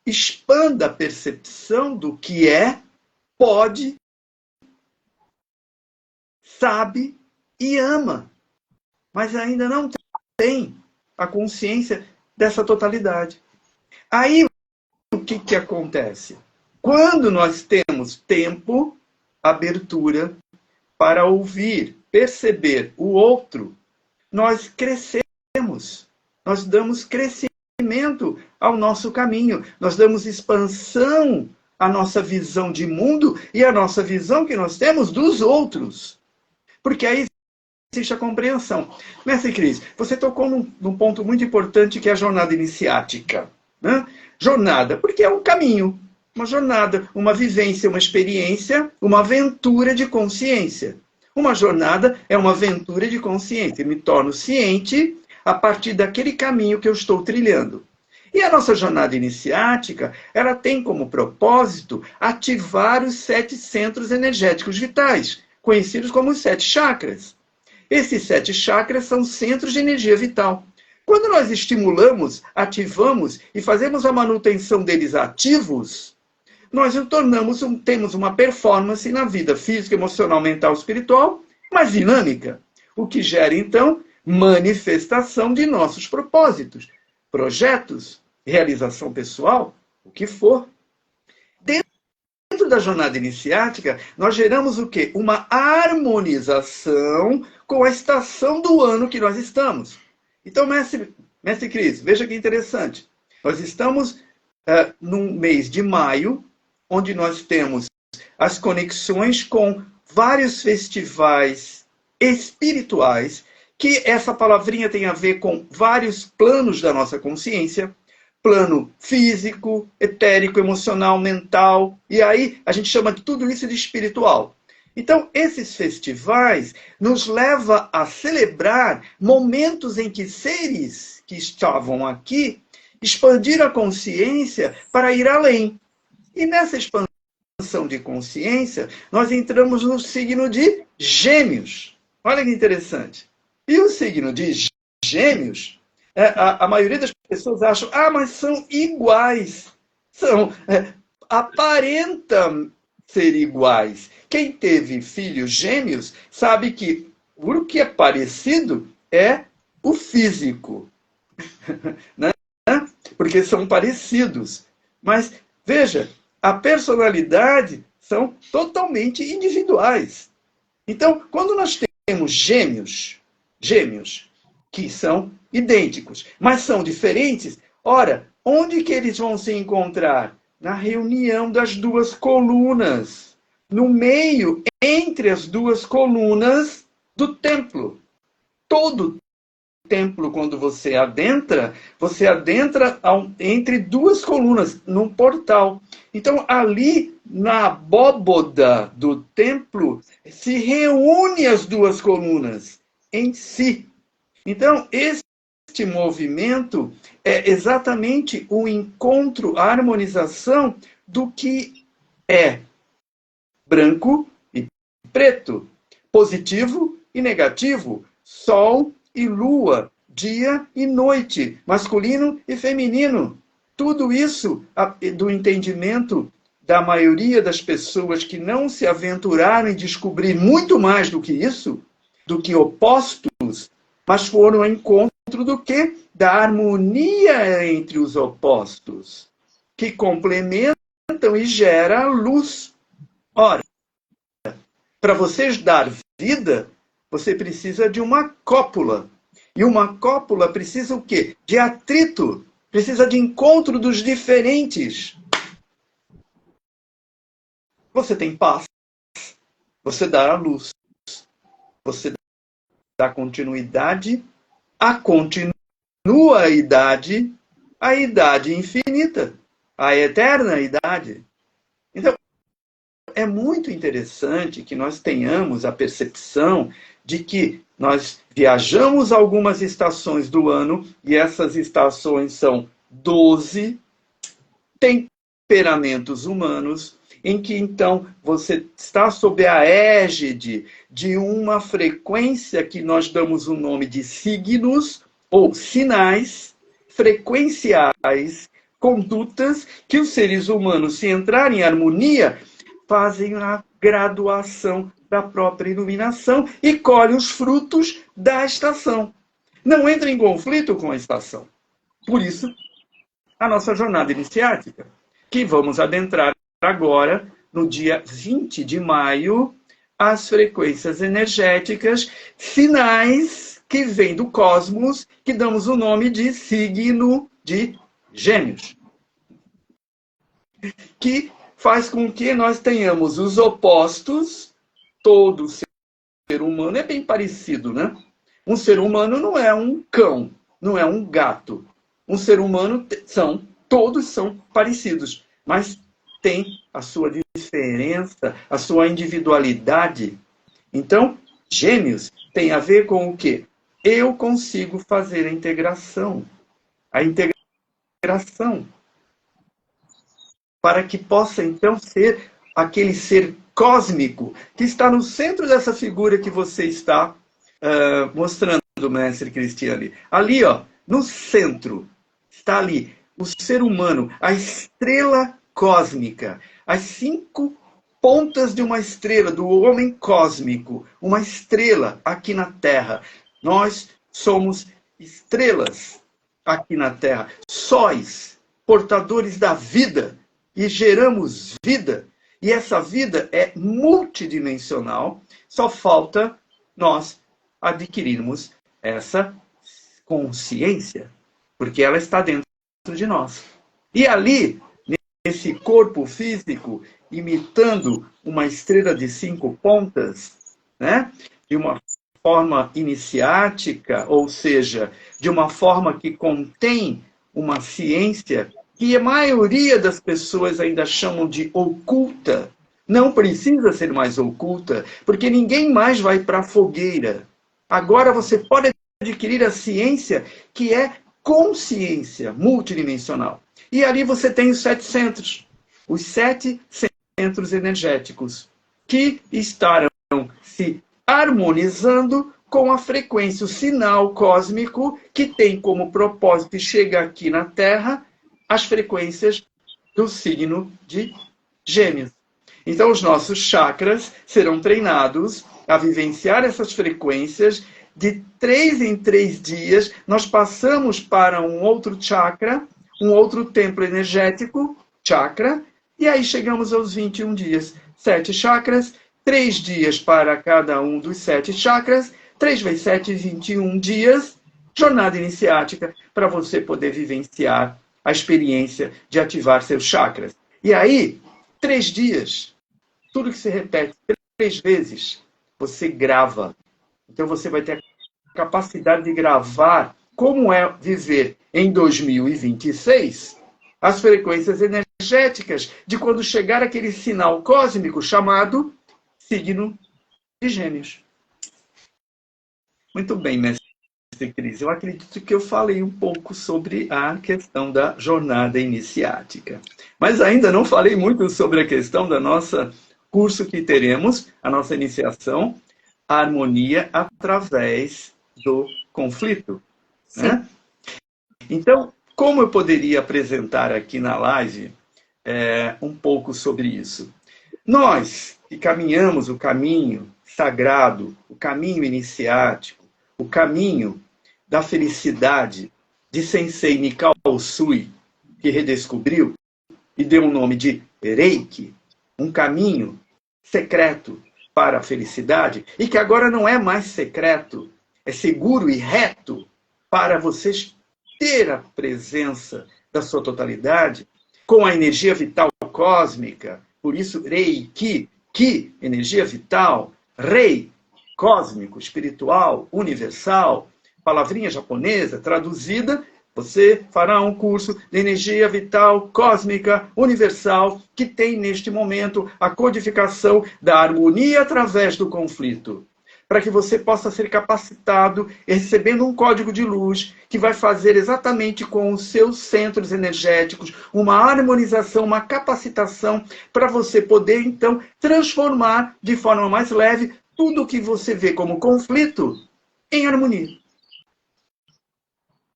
expanda a percepção do que é, pode, sabe e ama, mas ainda não tem a consciência dessa totalidade. Aí, o que acontece? Quando nós temos tempo, abertura para ouvir, perceber o outro, nós crescemos, nós damos crescimento ao nosso caminho, nós damos expansão à nossa visão de mundo e à nossa visão que nós temos dos outros. Porque aí existe a compreensão. Mestre Cris, você tocou num ponto muito importante que é a jornada iniciática. Né? Jornada, porque é um caminho, uma jornada, uma vivência, uma experiência, uma aventura de consciência. Uma jornada é uma aventura de consciência. Eu me torno ciente a partir daquele caminho que eu estou trilhando. E a nossa jornada iniciática, ela tem como propósito ativar os 7 centros energéticos vitais, conhecidos como os 7 chakras. Esses 7 chakras são centros de energia vital. Quando nós estimulamos, ativamos e fazemos a manutenção deles ativos, nós temos uma performance na vida física, emocional, mental, espiritual, mais dinâmica. O que gera, então, manifestação de nossos propósitos, projetos, realização pessoal, o que for. Dentro da jornada iniciática, nós geramos o quê? Uma harmonização com a estação do ano que nós estamos. Então, mestre Cris, veja que interessante. Nós estamos num mês de maio, onde nós temos as conexões com vários festivais espirituais, que essa palavrinha tem a ver com vários planos da nossa consciência, plano físico, etérico, emocional, mental, e aí a gente chama de tudo isso de espiritual. Então, esses festivais nos levam a celebrar momentos em que seres que estavam aqui expandiram a consciência para ir além. E nessa expansão de consciência, nós entramos no signo de Gêmeos. Olha que interessante. E o signo de Gêmeos, a maioria das pessoas acham, mas são iguais. Aparentam ser iguais. Quem teve filhos gêmeos sabe que o que é parecido é o físico. Né? Porque são parecidos. Mas, veja, a personalidade são totalmente individuais. Então, quando nós temos gêmeos que são idênticos, mas são diferentes, ora, onde que eles vão se encontrar? Na reunião das duas colunas, no meio, entre as duas colunas do templo. Todo templo, quando você adentra entre duas colunas, num portal. Então, ali, na abóboda do templo, se reúne as duas colunas em si. Então, este movimento é exatamente o encontro, a harmonização do que é branco e preto, positivo e negativo, sol e lua, dia e noite, masculino e feminino. Tudo isso do entendimento da maioria das pessoas que não se aventuraram em descobrir muito mais do que isso, do que opostos, mas foram ao encontro do quê? Da harmonia entre os opostos, que complementam e gera luz. Ora, para vocês dar vida, você precisa de uma cópula. E uma cópula precisa o quê? De atrito. Precisa de encontro dos diferentes. Você tem paz. Você dá a luz. Você dá continuidade à continuidade, à idade infinita, à eterna idade. Então, é muito interessante que nós tenhamos a percepção de que nós viajamos algumas estações do ano, e essas estações são 12 temperamentos humanos, em que então você está sob a égide de uma frequência que nós damos o nome de signos ou sinais frequenciais, condutas que os seres humanos, se entrarem em harmonia, fazem a graduação da própria iluminação e colhem os frutos da estação. Não entra em conflito com a estação. Por isso, a nossa jornada iniciática, que vamos adentrar agora, no dia 20 de maio, as frequências energéticas, sinais que vêm do cosmos, que damos o nome de signo de Gêmeos, que faz com que nós tenhamos os opostos. Todo ser humano é bem parecido, né? Um ser humano não é um cão, não é um gato. Um ser humano todos são parecidos, mas tem a sua diferença, a sua individualidade. Então, Gêmeos tem a ver com o quê? Eu consigo fazer a integração. A integração. Para que possa, então, ser aquele ser cósmico que está no centro dessa figura que você está mostrando, mestre Cristiane. Ali, ó, no centro, está ali o ser humano, a estrela cósmica, as 5 pontas de uma estrela, do homem cósmico, uma estrela aqui na Terra. Nós somos estrelas aqui na Terra, sóis, portadores da vida, e geramos vida, e essa vida é multidimensional, só falta nós adquirirmos essa consciência, porque ela está dentro de nós. E ali, nesse corpo físico, imitando uma estrela de 5 pontas, né? De uma forma iniciática, ou seja, de uma forma que contém uma ciência que a maioria das pessoas ainda chamam de oculta. Não precisa ser mais oculta, porque ninguém mais vai para a fogueira. Agora você pode adquirir a ciência que é consciência multidimensional. E ali você tem os 7 centros, os 7 centros energéticos, que estarão se harmonizando com a frequência, o sinal cósmico, que tem como propósito e chega aqui na Terra as frequências do signo de Gêmeos. Então, os nossos chakras serão treinados a vivenciar essas frequências. De 3 em 3 dias, nós passamos para um outro chakra, um outro templo energético, chakra, e aí chegamos aos 21 dias. 7 chakras, 3 dias para cada um dos 7 chakras, 3 vezes 7, 21 dias, jornada iniciática, para você poder vivenciar a experiência de ativar seus chakras. E aí, 3 dias, tudo que se repete 3 vezes, você grava. Então você vai ter a capacidade de gravar como é viver em 2026 as frequências energéticas de quando chegar aquele sinal cósmico chamado signo de Gêmeos. Muito bem, mestre Cris. Eu acredito que eu falei um pouco sobre a questão da jornada iniciática. Mas ainda não falei muito sobre a questão da nossa curso que teremos, a nossa iniciação, a harmonia através do conflito. Né? Então, como eu poderia apresentar aqui na live um pouco sobre isso? Nós que caminhamos o caminho sagrado, o caminho iniciático, o caminho da felicidade de Sensei Mikao Usui, que redescobriu e deu o nome de Reiki, um caminho secreto para a felicidade, e que agora não é mais secreto, é seguro e reto para vocês ter a presença da sua totalidade com a energia vital cósmica. Por isso, Reiki, Ki, energia vital, Rei, cósmico, espiritual, universal, palavrinha japonesa traduzida. Você fará um curso de energia vital cósmica universal que tem neste momento a codificação da harmonia através do conflito, para que você possa ser capacitado recebendo um código de luz que vai fazer exatamente com os seus centros energéticos uma harmonização, uma capacitação para você poder então transformar de forma mais leve tudo o que você vê como conflito em harmonia.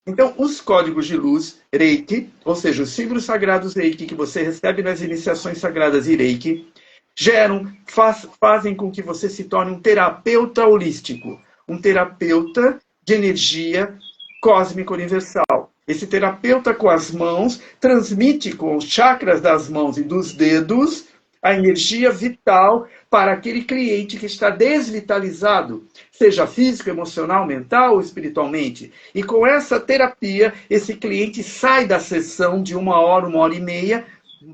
Então, os códigos de luz Reiki, ou seja, os símbolos sagrados Reiki que você recebe nas iniciações sagradas e Reiki, fazem com que você se torne um terapeuta holístico, um terapeuta de energia cósmica universal. Esse terapeuta com as mãos transmite com os chakras das mãos e dos dedos a energia vital para aquele cliente que está desvitalizado, seja físico, emocional, mental ou espiritualmente. E com essa terapia, esse cliente sai da sessão de 1 hora e meia,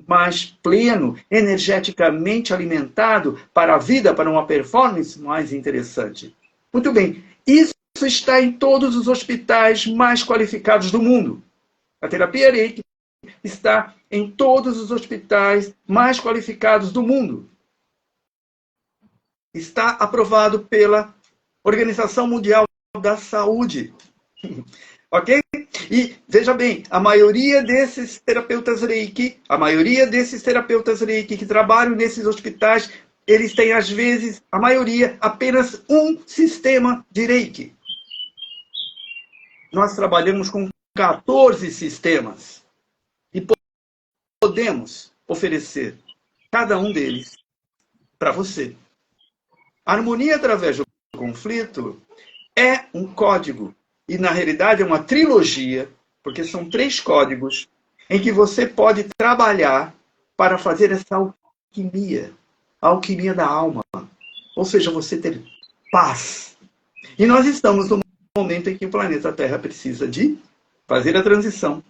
mais pleno, energeticamente alimentado para a vida, para uma performance mais interessante. Muito bem, isso está em todos os hospitais mais qualificados do mundo. A terapia Reiki está em todos os hospitais mais qualificados do mundo. Está aprovado pela Organização Mundial da Saúde. Ok? E, veja bem, a maioria desses terapeutas Reiki que trabalham nesses hospitais, eles têm, às vezes, a maioria, apenas um sistema de Reiki. Nós trabalhamos com 14 sistemas. E podemos oferecer cada um deles para você. A harmonia através do conflito é um código. E, na realidade, é uma trilogia, porque são 3 códigos, em que você pode trabalhar para fazer essa alquimia. A alquimia da alma. Ou seja, você ter paz. E nós estamos no momento em que o planeta Terra precisa de fazer a transição.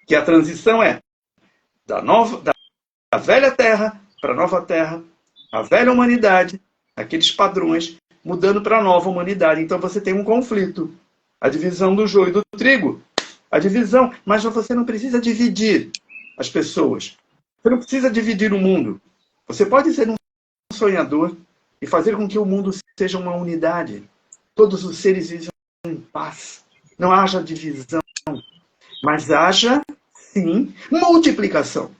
Que a transição é da velha Terra para a nova Terra, a velha humanidade, aqueles padrões, mudando para a nova humanidade. Então você tem um conflito. A divisão do joio e do trigo. A divisão, mas você não precisa dividir as pessoas. Você não precisa dividir o mundo. Você pode ser um sonhador e fazer com que o mundo seja uma unidade. Todos os seres vivam em paz. Não haja divisão, mas haja, sim, multiplicação.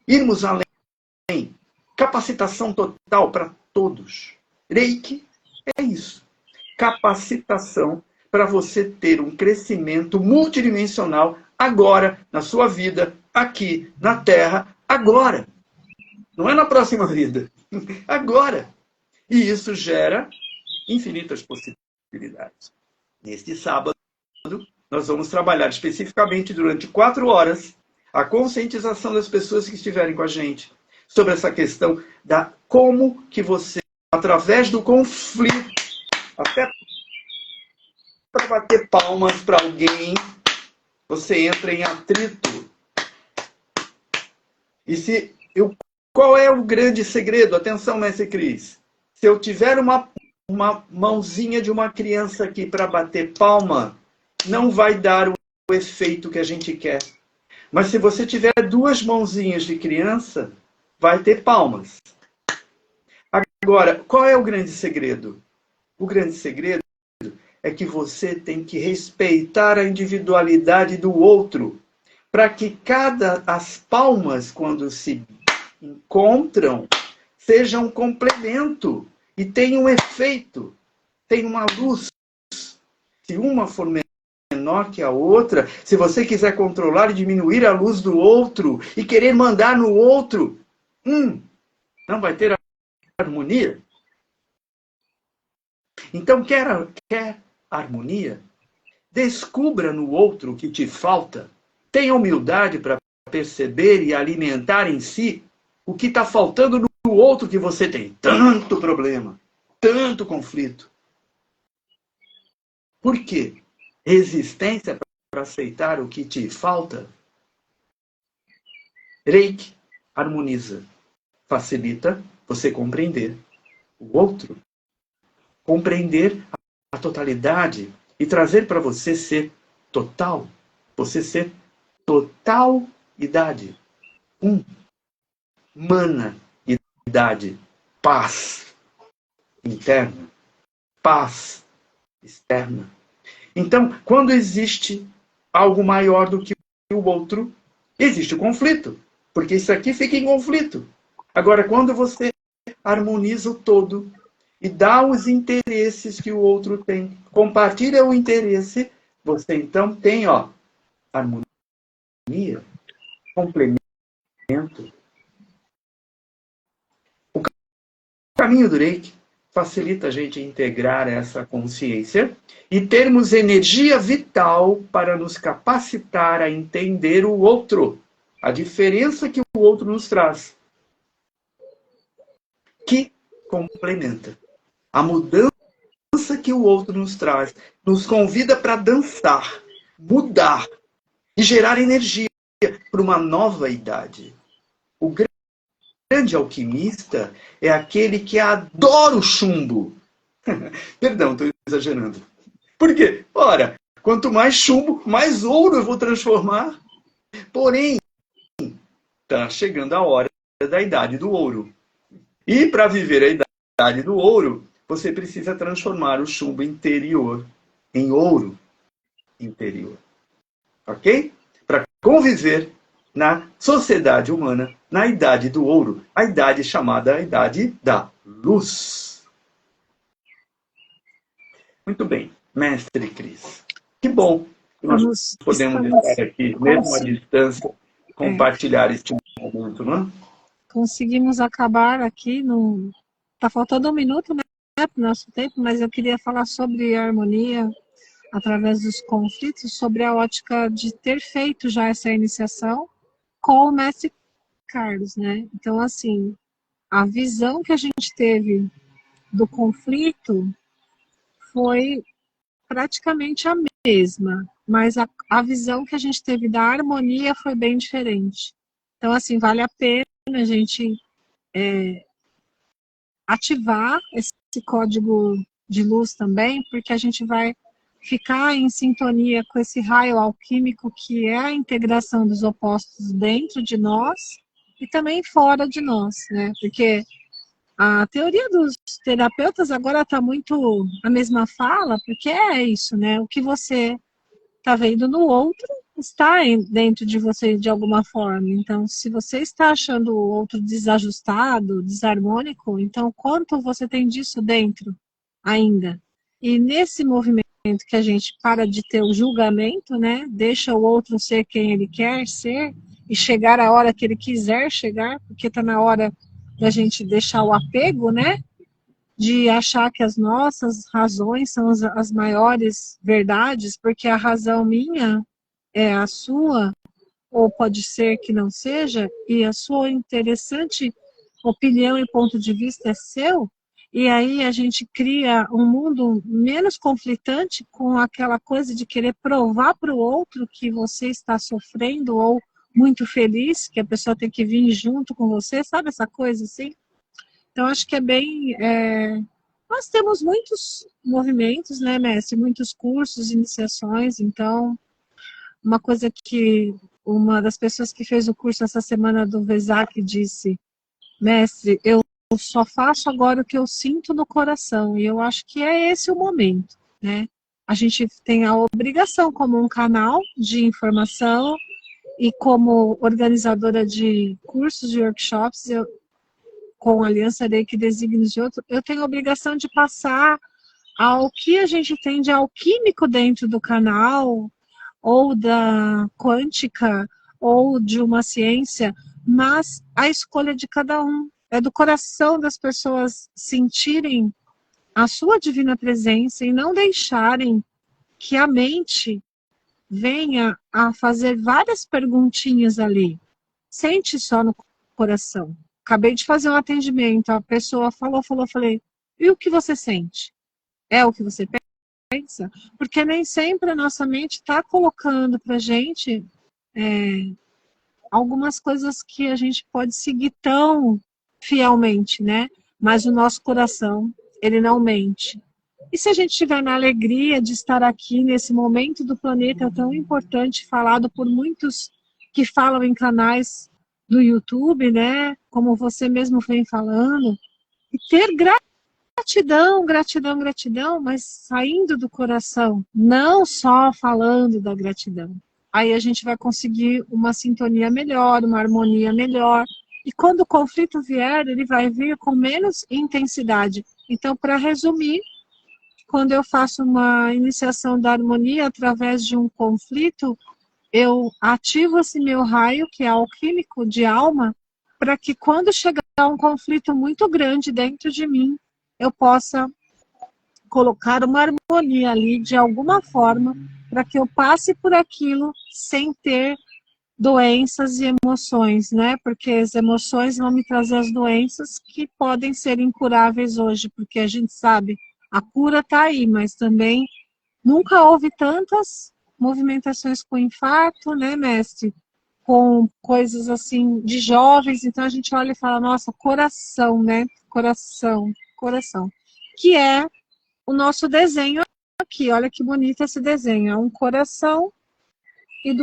Irmos além. Capacitação total para todos. Reiki é isso. Capacitação para você ter um crescimento multidimensional agora, na sua vida, aqui, na Terra, agora. Não é na próxima vida. Agora. E isso gera infinitas possibilidades. Neste sábado, nós vamos trabalhar especificamente durante 4 horas a conscientização das pessoas que estiverem com a gente sobre essa questão da como que você, através do conflito, até para bater palmas para alguém, você entra em atrito. Qual é o grande segredo? Atenção, Mestre Cris. Se eu tiver uma mãozinha de uma criança aqui para bater palma, não vai dar o efeito que a gente quer. Mas se você tiver 2 mãozinhas de criança, vai ter palmas. Agora, qual é o grande segredo? O grande segredo é que você tem que respeitar a individualidade do outro, para que as palmas, quando se encontram, sejam um complemento e tenham um efeito, tenham uma luz. Se uma for menor que a outra, se você quiser controlar e diminuir a luz do outro e querer mandar no outro, não vai ter harmonia. Então, quer harmonia? Descubra no outro o que te falta. Tenha humildade para perceber e alimentar em si o que está faltando no outro que você tem. Tanto problema, tanto conflito. Por quê? Resistência para aceitar o que te falta? Reiki harmoniza, facilita você compreender o outro, compreender a totalidade e trazer para você ser total, você ser totalidade, humanidade, paz interna, paz externa. Então, quando existe algo maior do que o outro, existe o conflito, porque isso aqui fica em conflito. Agora, quando você harmoniza o todo e dá os interesses que o outro tem, compartilha o interesse, você então tem, harmonia, complemento. O caminho do Reiki facilita a gente integrar essa consciência e termos energia vital para nos capacitar a entender o outro, a diferença que o outro nos traz, que complementa. A mudança que o outro nos traz nos convida para dançar, mudar e gerar energia para uma nova idade. O grande alquimista é aquele que adora o chumbo. Perdão, estou exagerando. Por quê? Ora, quanto mais chumbo, mais ouro eu vou transformar. Porém, está chegando a hora da idade do ouro. E para viver a idade do ouro, você precisa transformar o chumbo interior em ouro interior. Ok? Para conviver na sociedade humana, na idade do ouro, a idade chamada a idade da luz. Muito bem, mestre Cris. Que bom que nós podemos estar aqui, mesmo à distância, compartilhar este momento, não é? Conseguimos acabar aqui no... Tá faltando 1 minuto, né, para o nosso tempo, mas eu queria falar sobre a harmonia através dos conflitos, sobre a ótica de ter feito já essa iniciação com o mestre Carlos, né? Então, assim, a visão que a gente teve do conflito foi praticamente a mesma, mas a visão que a gente teve da harmonia foi bem diferente. Então, assim, vale a pena a gente ativar esse código de luz também, porque a gente vai ficar em sintonia com esse raio alquímico que é a integração dos opostos dentro de nós e também fora de nós, né? Porque a teoria dos terapeutas agora está muito a mesma fala, porque é isso, né? O que você está vendo no outro está dentro de você de alguma forma. Então, se você está achando o outro desajustado, desarmônico, então quanto você tem disso dentro ainda? E nesse movimento que a gente para de ter o julgamento, né? Deixa o outro ser quem ele quer ser e chegar a hora que ele quiser chegar, porque está na hora da gente deixar o apego, né? De achar que as nossas razões são as maiores verdades, porque a razão minha é a sua, ou pode ser que não seja, e a sua interessante opinião e ponto de vista é seu, e aí a gente cria um mundo menos conflitante com aquela coisa de querer provar para o outro que você está sofrendo ou muito feliz, que a pessoa tem que vir junto com você, sabe essa coisa assim? Então, acho que é bem... Nós temos muitos movimentos, né, mestre? Muitos cursos, iniciações. Então, uma coisa que uma das pessoas que fez o curso essa semana do Vesak disse, mestre, eu só faço agora o que eu sinto no coração. E eu acho que é esse o momento, né? A gente tem a obrigação como um canal de informação e como organizadora de cursos e workshops, com a Aliança Reiki Desígnios de Outro, eu tenho a obrigação de passar ao que a gente tem de alquímico dentro do canal, ou da quântica, ou de uma ciência, mas a escolha de cada um. É do coração das pessoas sentirem a sua divina presença e não deixarem que a mente venha a fazer várias perguntinhas ali. Sente só no coração. Acabei de fazer um atendimento, a pessoa falou, falei, e o que você sente? É o que você porque nem sempre a nossa mente está colocando para a gente algumas coisas que a gente pode seguir tão fielmente, né? Mas o nosso coração, ele não mente. E se a gente estiver na alegria de estar aqui nesse momento do planeta tão importante, falado por muitos que falam em canais do YouTube, né? Como você mesmo vem falando, e ter gratidão, gratidão, gratidão, mas saindo do coração, não só falando da gratidão. Aí a gente vai conseguir uma sintonia melhor, uma harmonia melhor. E quando o conflito vier, ele vai vir com menos intensidade. Então, para resumir, quando eu faço uma iniciação da harmonia através de um conflito, eu ativo esse meu raio, que é alquímico de alma, para que quando chegar um conflito muito grande dentro de mim, eu possa colocar uma harmonia ali de alguma forma, para que eu passe por aquilo sem ter doenças e emoções, né? Porque as emoções vão me trazer as doenças que podem ser incuráveis hoje, porque a gente sabe, a cura está aí, mas também nunca houve tantas movimentações com infarto, né, mestre? Com coisas assim de jovens, então a gente olha e fala, nossa, coração, né? Coração, coração. Que é o nosso desenho aqui, olha que bonito esse desenho, é um coração e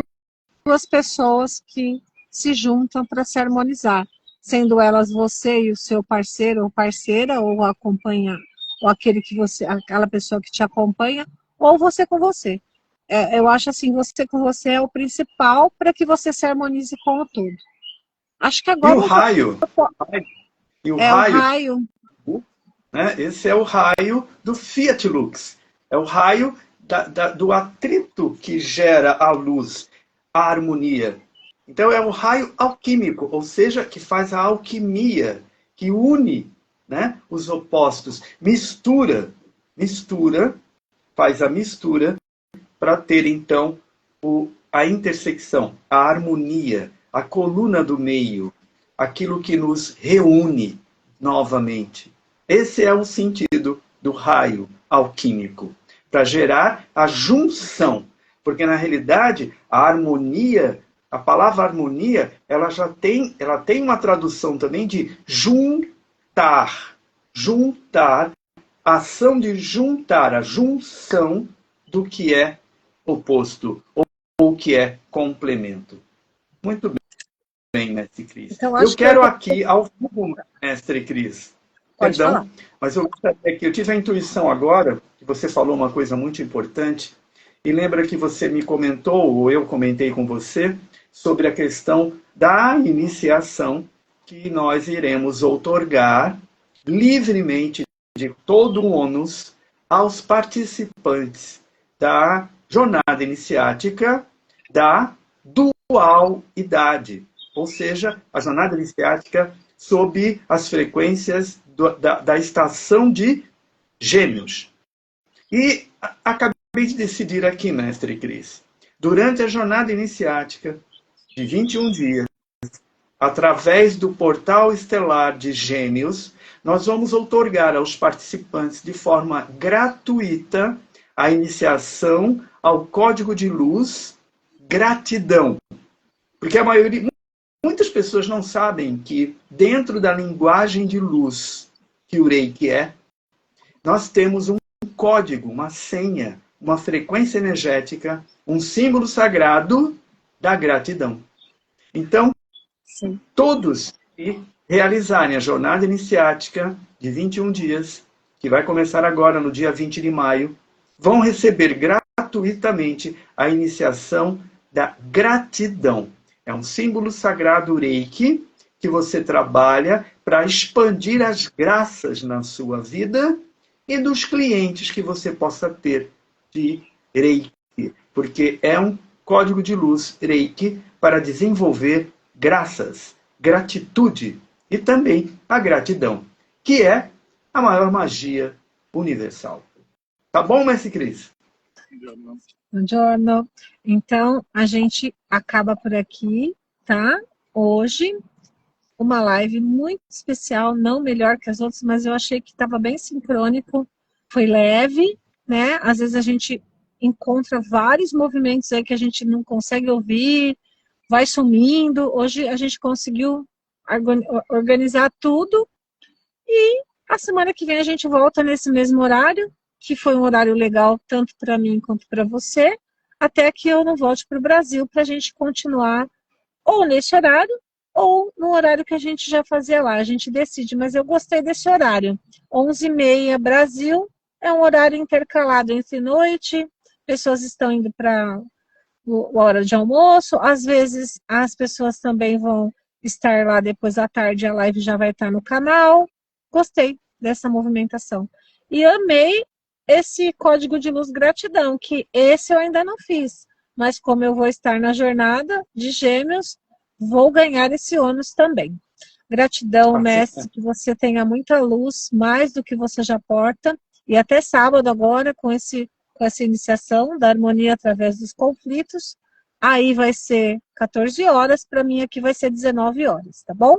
duas pessoas que se juntam para se harmonizar, sendo elas você e o seu parceiro ou parceira, ou acompanha, ou aquele que você, aquela pessoa que te acompanha, ou você com você. Eu acho assim, você com você é o principal para que você se harmonize com o todo. Acho que E agora o raio? E o é o raio, raio. né? Esse é o raio do Fiat Lux. É o raio do atrito que gera a luz, a harmonia. Então é o raio alquímico, ou seja, que faz a alquimia, que une, né, os opostos, mistura, faz a mistura para ter então a intersecção, a harmonia, a coluna do meio, aquilo que nos reúne novamente. Esse é o sentido do raio alquímico, para gerar a junção, porque na realidade a harmonia, a palavra harmonia, ela tem uma tradução também de juntar, a ação de juntar, a junção do que é oposto ou que é complemento. Muito bem, mestre Cris. Então, Eu acho que quero aqui, ao vivo, mestre Cris, pode falar. perdão, mas eu tive a intuição agora, que você falou uma coisa muito importante, e lembra que você me comentou, ou eu comentei com você, sobre a questão da iniciação que nós iremos outorgar livremente de todo o ônus aos participantes da jornada iniciática da dualidade, ou seja, a jornada iniciática sob as frequências da estação de Gêmeos. E acabei de decidir aqui, mestre Cris, durante a jornada iniciática de 21 dias, através do portal estelar de Gêmeos, nós vamos outorgar aos participantes de forma gratuita a iniciação ao código de luz gratidão. Porque muitas pessoas não sabem que dentro da linguagem de luz que o Reiki é, nós temos um código, uma senha, uma frequência energética, um símbolo sagrado da gratidão. Então, Sim. todos que realizarem a jornada iniciática de 21 dias, que vai começar agora no dia 20 de maio, vão receber gratuitamente a iniciação da gratidão. É um símbolo sagrado Reiki que você trabalha para expandir as graças na sua vida e dos clientes que você possa ter de Reiki, porque é um código de luz Reiki para desenvolver graças, gratitude e também a gratidão, que é a maior magia universal. Tá bom, mestre Cris? Buongiorno. Então, a gente acaba por aqui, tá? Hoje, uma live muito especial, não melhor que as outras, mas eu achei que estava bem sincrônico, foi leve, né? Às vezes a gente encontra vários movimentos aí que a gente não consegue ouvir, vai sumindo. Hoje a gente conseguiu organizar tudo e a semana que vem a gente volta nesse mesmo horário, que foi um horário legal tanto para mim quanto para você, até que eu não volte para o Brasil para a gente continuar ou nesse horário ou no horário que a gente já fazia lá. A gente decide, mas eu gostei desse horário. 11h30 Brasil, é um horário intercalado entre noite, pessoas estão indo para a hora de almoço, às vezes as pessoas também vão estar lá depois da tarde, a live já vai estar no canal. Gostei dessa movimentação. E amei esse código de luz gratidão, que esse eu ainda não fiz. Mas como eu vou estar na jornada de Gêmeos, vou ganhar esse ônus também. Gratidão, mestre, que você tenha muita luz, mais do que você já porta. E até sábado agora, com essa iniciação da harmonia através dos conflitos. Aí vai ser 14 horas, para mim aqui vai ser 19 horas, tá bom?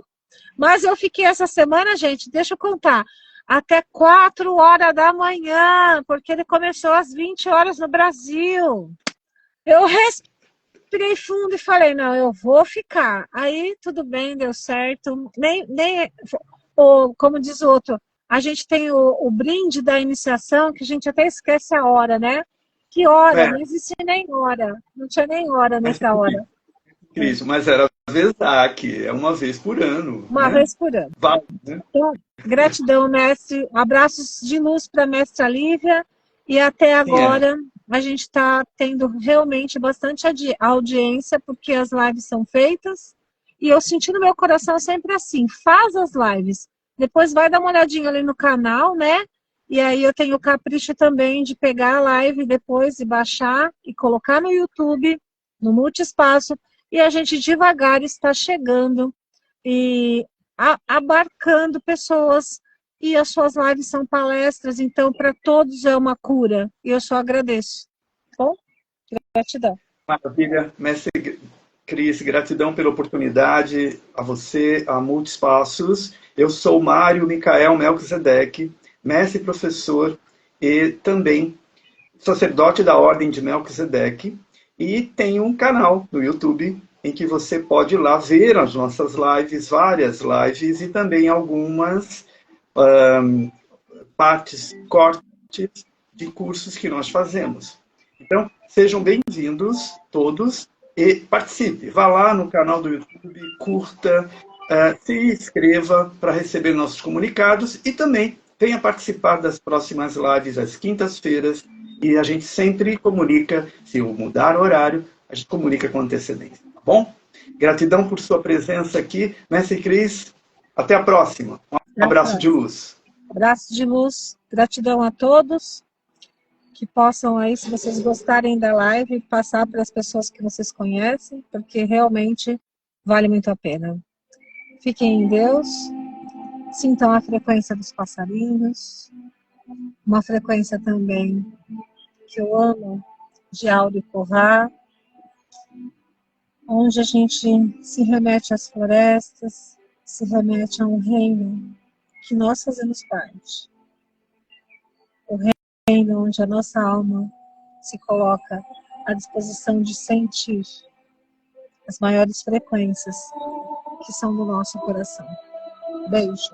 Mas eu fiquei essa semana, gente, deixa eu contar, até 4 horas da manhã, porque ele começou às 20 horas no Brasil. Eu respirei fundo e falei, não, eu vou ficar. Aí tudo bem, deu certo. Como diz o outro, a gente tem o brinde da iniciação, que a gente até esquece a hora, né? Que hora? Não existe nem hora. Não tinha nem hora nessa hora. Cris, mas era Vesak, é uma vez por ano. Uma vez por ano. Vale, né? Então, gratidão, mestre. Abraços de luz para a mestra Lívia. E até agora a gente está tendo realmente bastante audiência, porque as lives são feitas. E eu senti no meu coração sempre assim, faz as lives. Depois vai dar uma olhadinha ali no canal, né? E aí eu tenho o capricho também de pegar a live depois e baixar e colocar no YouTube, no Multiespaço. E a gente devagar está chegando e abarcando pessoas. E as suas lives são palestras, então para todos é uma cura. E eu só agradeço. Bom, gratidão. Maravilha, mestre Cris, gratidão pela oportunidade, a você, a Multiespaços. Eu sou Mário Micael Melquisedeque, mestre e professor e também sacerdote da Ordem de Melquisedeque, e tenho um canal no YouTube em que você pode ir lá ver as nossas lives, várias lives, e também algumas cortes de cursos que nós fazemos. Então, sejam bem-vindos todos e participe. Vá lá no canal do YouTube, curta, se inscreva para receber nossos comunicados e também venha participar das próximas lives às quintas-feiras, e a gente sempre comunica, se eu mudar o horário, a gente comunica com antecedência, tá bom? Gratidão por sua presença aqui, mestre Cris. Até a próxima. Um abraço de luz. Abraço de luz. Gratidão a todos. Que possam aí, se vocês gostarem da live, passar para as pessoas que vocês conhecem, porque realmente vale muito a pena. Fiquem em Deus. Sintam a frequência dos passarinhos. Uma frequência também que eu amo, de Áureo Corrá, onde a gente se remete às florestas, se remete a um reino que nós fazemos parte. O reino onde a nossa alma se coloca à disposição de sentir as maiores frequências que são do nosso coração. Beijo.